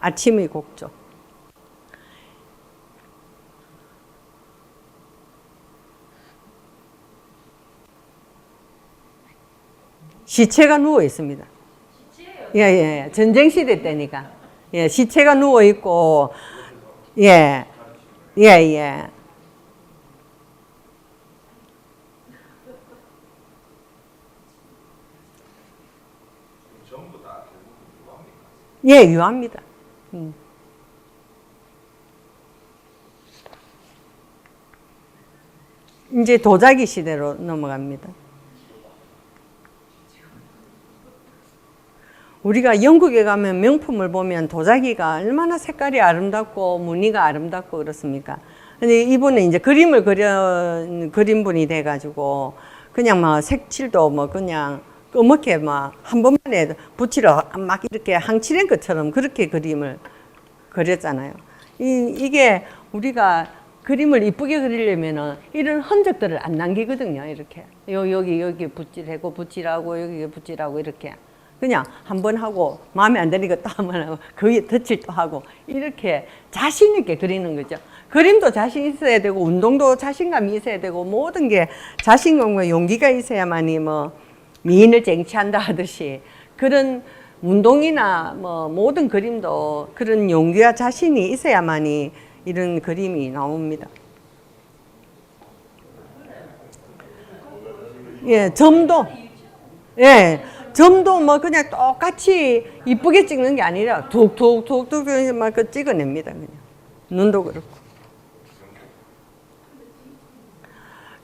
아침의 곡조. 시체가 누워 있습니다. 예, 예. 전쟁 시대 때니까. 예, 시체가 누워 있고, 예, 예, 예. 전부 다 결국은 유화입니까? 예, 유화입니다. 이제 도자기 시대로 넘어갑니다. 우리가 영국에 가면 명품을 보면 도자기가 얼마나 색깔이 아름답고 무늬가 아름답고 그렇습니까? 근데 이분은 이제 그림을 그린 분이 돼가지고 그냥 막 색칠도 뭐 그냥 까맣게 막 한 번만에 붓으로 막 이렇게 항칠한 것처럼 그렇게 그림을 그렸잖아요. 이게 우리가 그림을 이쁘게 그리려면은 이런 흔적들을 안 남기거든요. 이렇게 여기 붓질하고 붓질하고 여기 붓질하고 이렇게 그냥 한 번 하고 마음에 안 드니까 또 한 번 하고 거기에 덧칠 또 하고 이렇게 자신 있게 그리는 거죠. 그림도 자신 있어야 되고 운동도 자신감이 있어야 되고 모든 게 자신감과 용기가 있어야만이 뭐 미인을 쟁취한다 하듯이 그런 운동이나 뭐 모든 그림도 그런 용기와 자신이 있어야만이 이런 그림이 나옵니다. 예, 점도 뭐 그냥 똑같이 이쁘게 찍는 게 아니라 툭툭툭툭 막 그 찍어냅니다. 그냥 눈도 그렇고.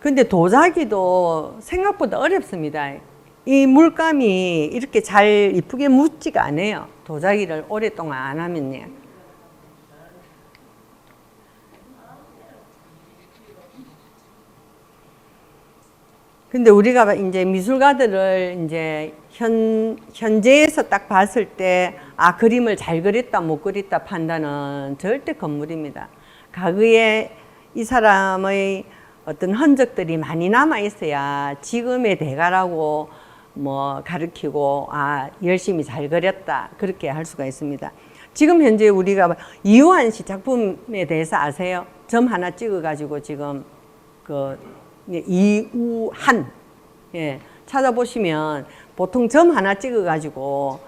근데 도자기도 생각보다 어렵습니다. 이 물감이 이렇게 잘 이쁘게 묻지가 않아요. 도자기를 오랫동안 안 하면요. 근데 우리가 이제 미술가들을 이제 현재에서 딱 봤을 때, 아, 그림을 잘 그렸다, 못 그렸다 판단은 절대 건물입니다. 과거에 이 사람의 어떤 흔적들이 많이 남아 있어야 지금의 대가라고 뭐 가르치고, 아, 열심히 잘 그렸다, 그렇게 할 수가 있습니다. 지금 현재 우리가 이우한 씨 작품에 대해서 아세요? 점 하나 찍어가지고 지금 이우한, 예, 찾아보시면 보통 점 하나 찍어가지고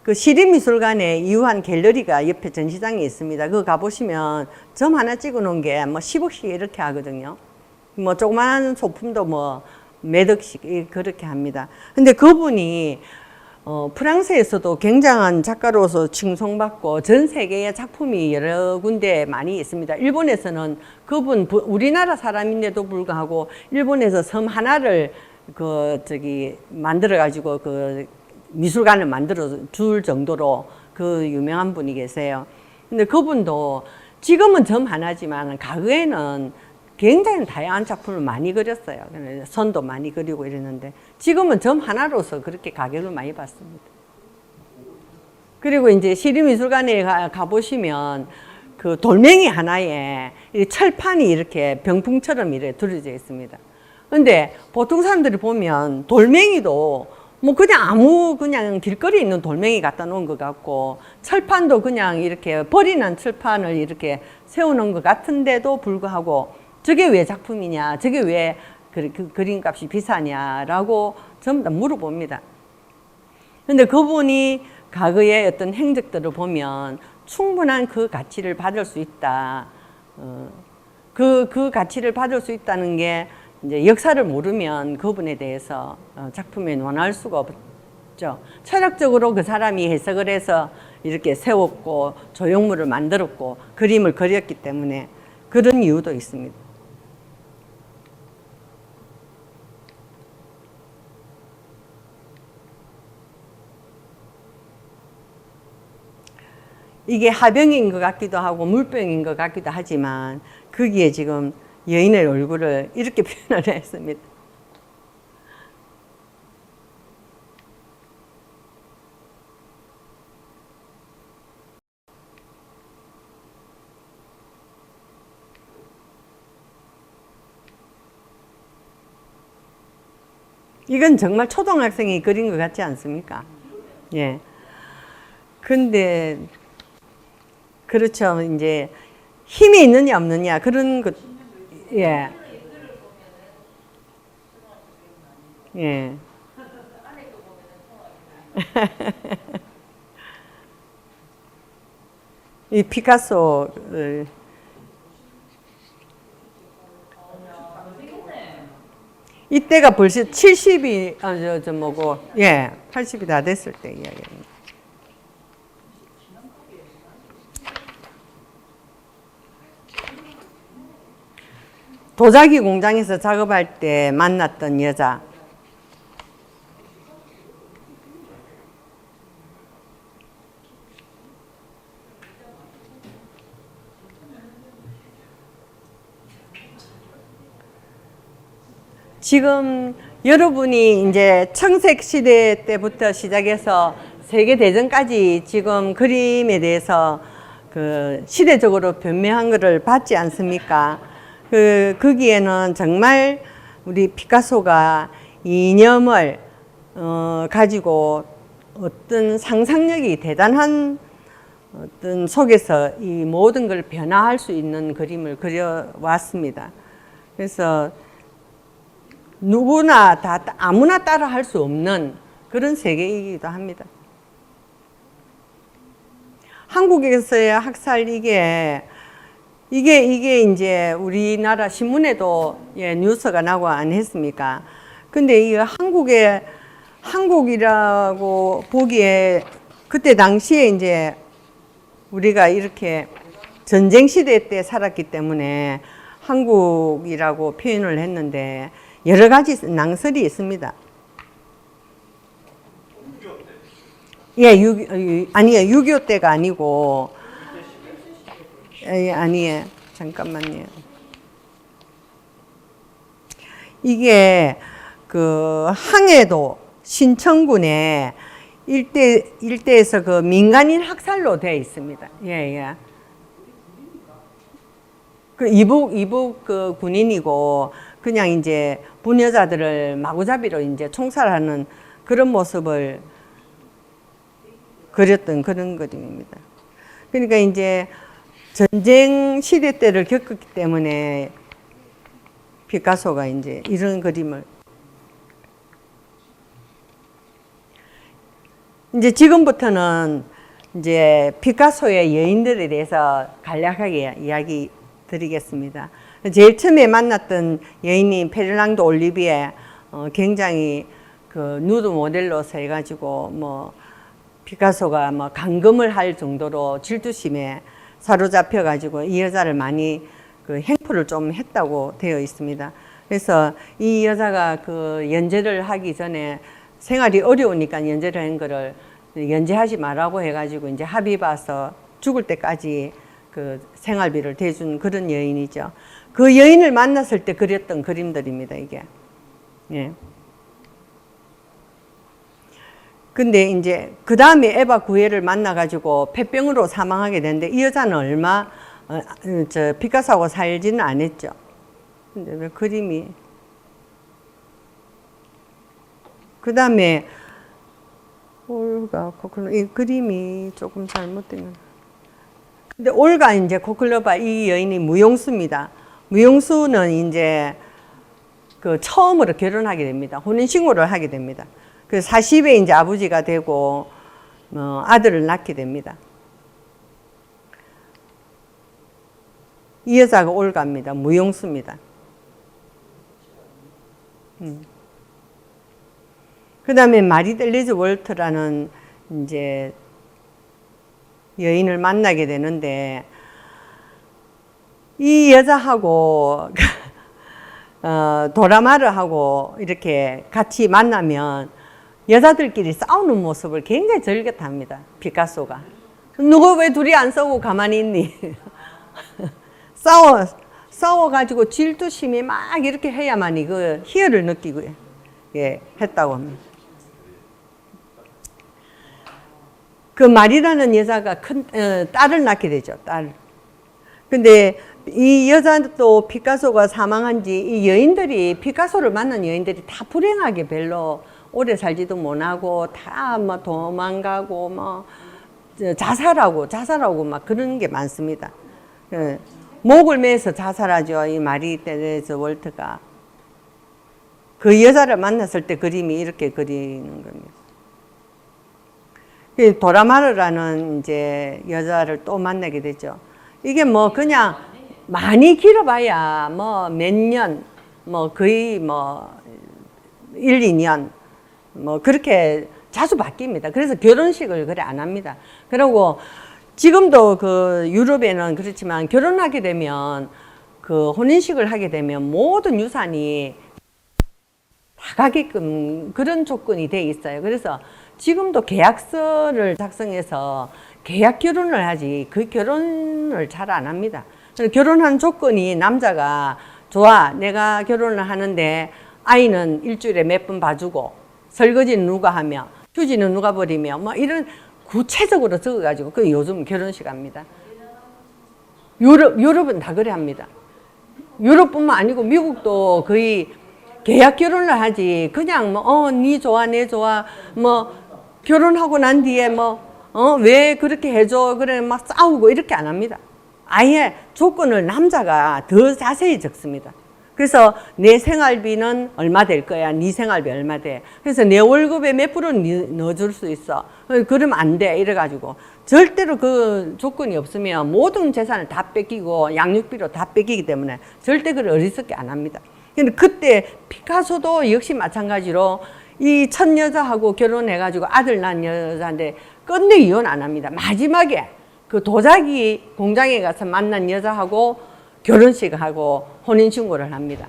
그 시립미술관에 이우한 갤러리가 옆에 전시장에 있습니다. 그거 가보시면 점 하나 찍어 놓은 게 뭐 10억씩 이렇게 하거든요. 뭐 조그마한 소품도 뭐 몇 억씩 그렇게 합니다. 근데 그분이 프랑스에서도 굉장한 작가로서 칭송받고 전 세계의 작품이 여러 군데 많이 있습니다. 일본에서는 그분 우리나라 사람인데도 불구하고 일본에서 섬 하나를 만들어 가지고 그 미술관을 만들어 줄 정도로 그 유명한 분이 계세요. 근데 그분도 지금은 점 하나지만 과거에는 굉장히 다양한 작품을 많이 그렸어요. 선도 많이 그리고 이랬는데 지금은 점 하나로서 그렇게 가격을 많이 받습니다. 그리고 이제 시립미술관에 가보시면 그 돌멩이 하나에 철판이 이렇게 병풍처럼 이렇게 들어져 있습니다. 근데 보통 사람들이 보면 돌멩이도 뭐 그냥 길거리에 있는 돌멩이 갖다 놓은 것 같고 철판도 그냥 이렇게 버리는 철판을 이렇게 세우는 것 같은데도 불구하고 저게 왜 작품이냐, 저게 왜 그림값이 비싸냐라고 전부 다 물어봅니다. 근데 그분이 과거의 어떤 행적들을 보면 충분한 그 가치를 받을 수 있다. 그 가치를 받을 수 있다는 게 이제 역사를 모르면 그분에 대해서 작품에 논할 수가 없죠. 철학적으로 그 사람이 해석을 해서 이렇게 세웠고 조형물을 만들었고 그림을 그렸기 때문에 그런 이유도 있습니다. 이게 하병인 것 같기도 하고 물병인 것 같기도 하지만 거기에 지금 여인의 얼굴을 이렇게 표현을 했습니다. 이건 정말 초등학생이 그린 것 같지 않습니까? 예. 근데 그렇죠. 이제 힘이 있느냐 없느냐 그런 것, 예, 예. 이 피카소 이때가 벌써 70이 예, 80이 다 됐을 때 이야기입니다. 도자기 공장에서 작업할 때 만났던 여자. 지금 여러분이 이제 청색 시대 때부터 시작해서 세계대전까지 지금 그림에 대해서 그 시대적으로 변명한 것을 봤지 않습니까? 거기에는 정말 우리 피카소가 이념을 가지고 어떤 상상력이 대단한 어떤 속에서 이 모든 걸 변화할 수 있는 그림을 그려왔습니다. 그래서 누구나 아무나 따라 할 수 없는 그런 세계이기도 합니다. 한국에서의 학살 이게 이제 우리나라 신문에도 뉴스가 나고 안 했습니까? 근데 이 한국이라고 보기에 그때 당시에 이제 우리가 이렇게 전쟁 시대 때 살았기 때문에 한국이라고 표현을 했는데 여러 가지 낭설이 있습니다. 예, 아니에요. 6.25 때가 아니고, 아니에요. 잠깐만요. 이게 그 항해도 신천군에 일대에서 그 민간인 학살로 되어 있습니다. 예, 예. 그 이북 그 군인이고 그냥 이제 부녀자들을 마구잡이로 이제 총살하는 그런 모습을 그렸던 그런 그림입니다. 그러니까 이제 전쟁 시대 때를 겪었기 때문에 피카소가 이제 이런 그림을 이제 지금부터는 이제 피카소의 여인들에 대해서 간략하게 이야기 드리겠습니다. 제일 처음에 만났던 여인이 페르낭도 올리비에 굉장히 그 누드 모델로서 해가지고 뭐 피카소가 뭐 감금을 할 정도로 질투심에 사로잡혀가지고 이 여자를 많이 그 행포를 좀 했다고 되어 있습니다. 그래서 이 여자가 그 연재를 하기 전에 생활이 어려우니까 연재를 한 거를 연재하지 말라고 해가지고 이제 합의 봐서 죽을 때까지 그 생활비를 대준 그런 여인이죠. 그 여인을 만났을 때 그렸던 그림들입니다, 이게. 예. 근데 이제 그 다음에 에바 구에를 만나가지고 폐병으로 사망하게 됐는데 이 여자는 피카소하고 살지는 않았죠. 근데 왜 그림이. 그 다음에 올가 코클로바, 이 그림이 조금 잘못되면. 근데 올가 이제 코클로바 이 여인이 무용수입니다. 무용수는 이제 그 처음으로 결혼하게 됩니다. 혼인신고를 하게 됩니다. 그 40에 이제 아버지가 되고 아들을 낳게 됩니다. 이 여자가 올가입니다. 무용수입니다. 그 다음에 마리델리즈 월트라는 이제 여인을 만나게 되는데 이 여자하고 도라마르하고 이렇게 같이 만나면 여자들끼리 싸우는 모습을 굉장히 즐겼답니다. 피카소가. 누가 왜 둘이 안 싸우고 가만히 있니? 싸워가지고 질투심이 막 이렇게 해야만이 그 희열을 느끼고 했다고 합니다. 그 말이라는 여자가 딸을 낳게 되죠. 딸. 근데 이 여자도 피카소가 자망한 지 이 여인들이 피카소를 만난 여인들이 다 불행하게 별로 오래 살지도 못하고 다 뭐 도망가고 뭐 자살하고 막 그런 게 많습니다. 목을 매서 자살하죠. 이 마리테레즈 월트가. 그 여자를 만났을 때 그림이 이렇게 그리는 겁니다. 도라마르라는 이제 여자를 또 만나게 되죠. 이게 뭐 그냥 많이 길어봐야 뭐 몇 년, 뭐 거의 뭐 1, 2년 뭐 그렇게 자주 바뀝니다. 그래서 결혼식을 그래 안 합니다. 그리고 지금도 그 유럽에는 그렇지만 결혼하게 되면 그 혼인식을 하게 되면 모든 유산이 다 가게끔 그런 조건이 돼 있어요. 그래서 지금도 계약서를 작성해서 계약 결혼을 하지 그 결혼을 잘 안 합니다. 결혼한 조건이 남자가 좋아, 내가 결혼을 하는데 아이는 일주일에 몇 번 봐주고 설거지는 누가 하며 휴지는 누가 버리며 뭐 이런 구체적으로 적어가지고 그 요즘 결혼식 합니다. 유럽은 다 그래 합니다. 유럽뿐만 아니고 미국도 거의 계약 결혼을 하지 그냥 뭐 니 좋아 내 좋아 뭐 결혼하고 난 뒤에 뭐 왜 그렇게 해줘 그래 막 싸우고 이렇게 안 합니다. 아예 조건을 남자가 더 자세히 적습니다. 그래서 내 생활비는 얼마 될 거야. 네 생활비 얼마 돼. 그래서 내 월급의 몇 프로는 넣어줄 수 있어. 그러면 안 돼. 이래가지고 절대로 그 조건이 없으면 모든 재산을 다 뺏기고 양육비로 다 뺏기기 때문에 절대 그걸 어리석게 안 합니다. 근데 그때 피카소도 역시 마찬가지로 이 첫 여자하고 결혼해가지고 아들 낳은 여자인데 끝내 이혼 안 합니다. 마지막에 그 도자기 공장에 가서 만난 여자하고 결혼식하고 혼인신고를 합니다.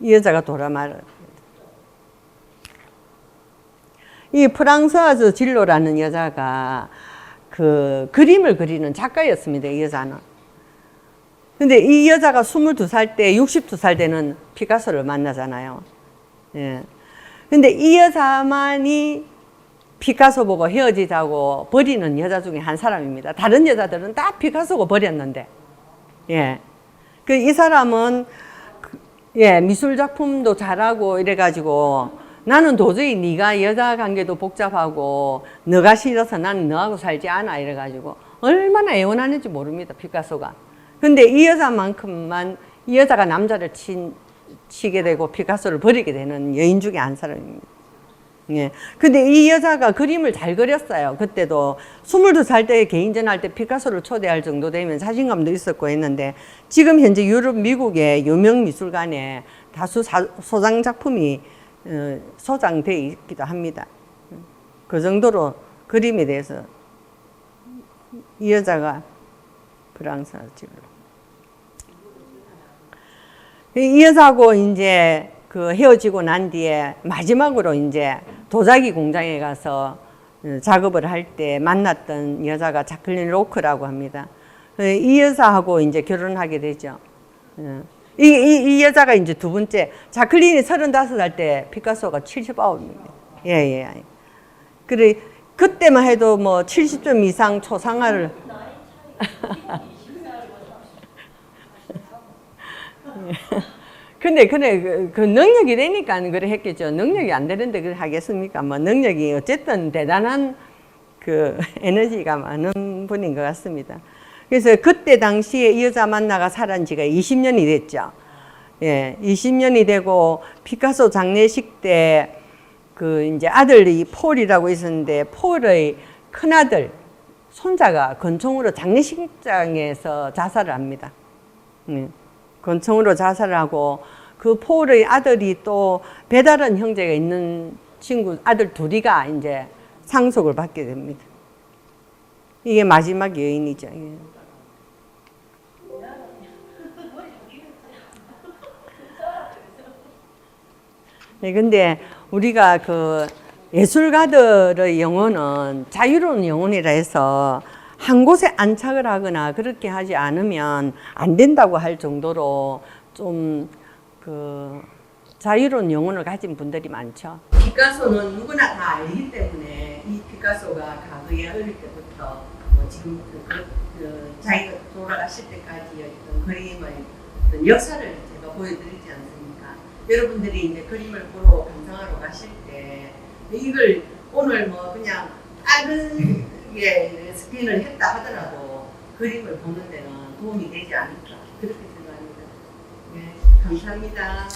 이 여자가 도라마르. 이 프랑스와즈 질로라는 여자가 그 그림을 그리는 작가였습니다. 이 여자는. 근데 이 여자가 22살 때 62살 되는 피카소를 만나잖아요. 예. 근데 이 여자만이 피카소 보고 헤어지자고 버리는 여자 중에 한 사람입니다. 다른 여자들은 다 피카소고 버렸는데. 예. 그 이 사람은 예, 미술 작품도 잘하고 이래가지고 나는 도저히 네가 여자 관계도 복잡하고 너가 싫어서 나는 너하고 살지 않아 이래가지고 얼마나 애원하는지 모릅니다. 피카소가. 근데 이 여자만큼만 이 여자가 남자를 치게 되고 피카소를 버리게 되는 여인 중에 한 사람입니다. 예. 근데 이 여자가 그림을 잘 그렸어요. 그때도 22살 때 개인전 할 때 피카소를 초대할 정도 되면 자신감도 있었고 했는데 지금 현재 유럽, 미국의 유명 미술관에 다수 소장 작품이 소장되어 있기도 합니다. 그 정도로 그림에 대해서 이 여자가 프랑스 질로. 이 여자하고 이제 그 헤어지고 난 뒤에 마지막으로 이제 도자기 공장에 가서 작업을 할 때 만났던 여자가 자클린 로크라고 합니다. 이 여자하고 이제 결혼하게 되죠. 이 여자가 이제 두 번째, 자클린이 35살 때 피카소가 79입니다. 예, 예. 그래, 그때만 해도 뭐 70점 이상 초상화를. 근데 그 능력이 되니까 그래 했겠죠. 능력이 안 되는데 그래 하겠습니까? 뭐 능력이 어쨌든 대단한 그 에너지가 많은 분인 것 같습니다. 그래서 그때 당시에 이 여자 만나가 살은 지가 20년이 됐죠. 예, 20년이 되고 피카소 장례식 때 그 이제 아들이 폴이라고 있었는데 폴의 큰아들 손자가 권총으로 장례식장에서 자살을 합니다. 권총으로 자살을 하고 그 폴의 아들이 또 배다른 형제가 있는 친구 아들 둘이가 이제 상속을 받게 됩니다. 이게 마지막 여인이죠. 예. 네, 근데 우리가 그 예술가들의 영혼은 자유로운 영혼이라 해서 한 곳에 안착을 하거나 그렇게 하지 않으면 안 된다고 할 정도로 좀 그 자유로운 영혼을 가진 분들이 많죠. 피카소는 누구나 다 알기 때문에 이 피카소가 과거에 어릴 때부터 뭐 지금 자기가 돌아가실 때까지 어떤 그림의 어떤 역사를 제가 보여드리지 않습니까? 여러분들이 이제 그림을 보러 감상하러 가실 때 이걸 오늘 뭐 그냥 다른 스캔을 했다 하더라도 그림을 보는 데는 도움이 되지 않을까 그렇게 생각합니다. 네, 감사합니다.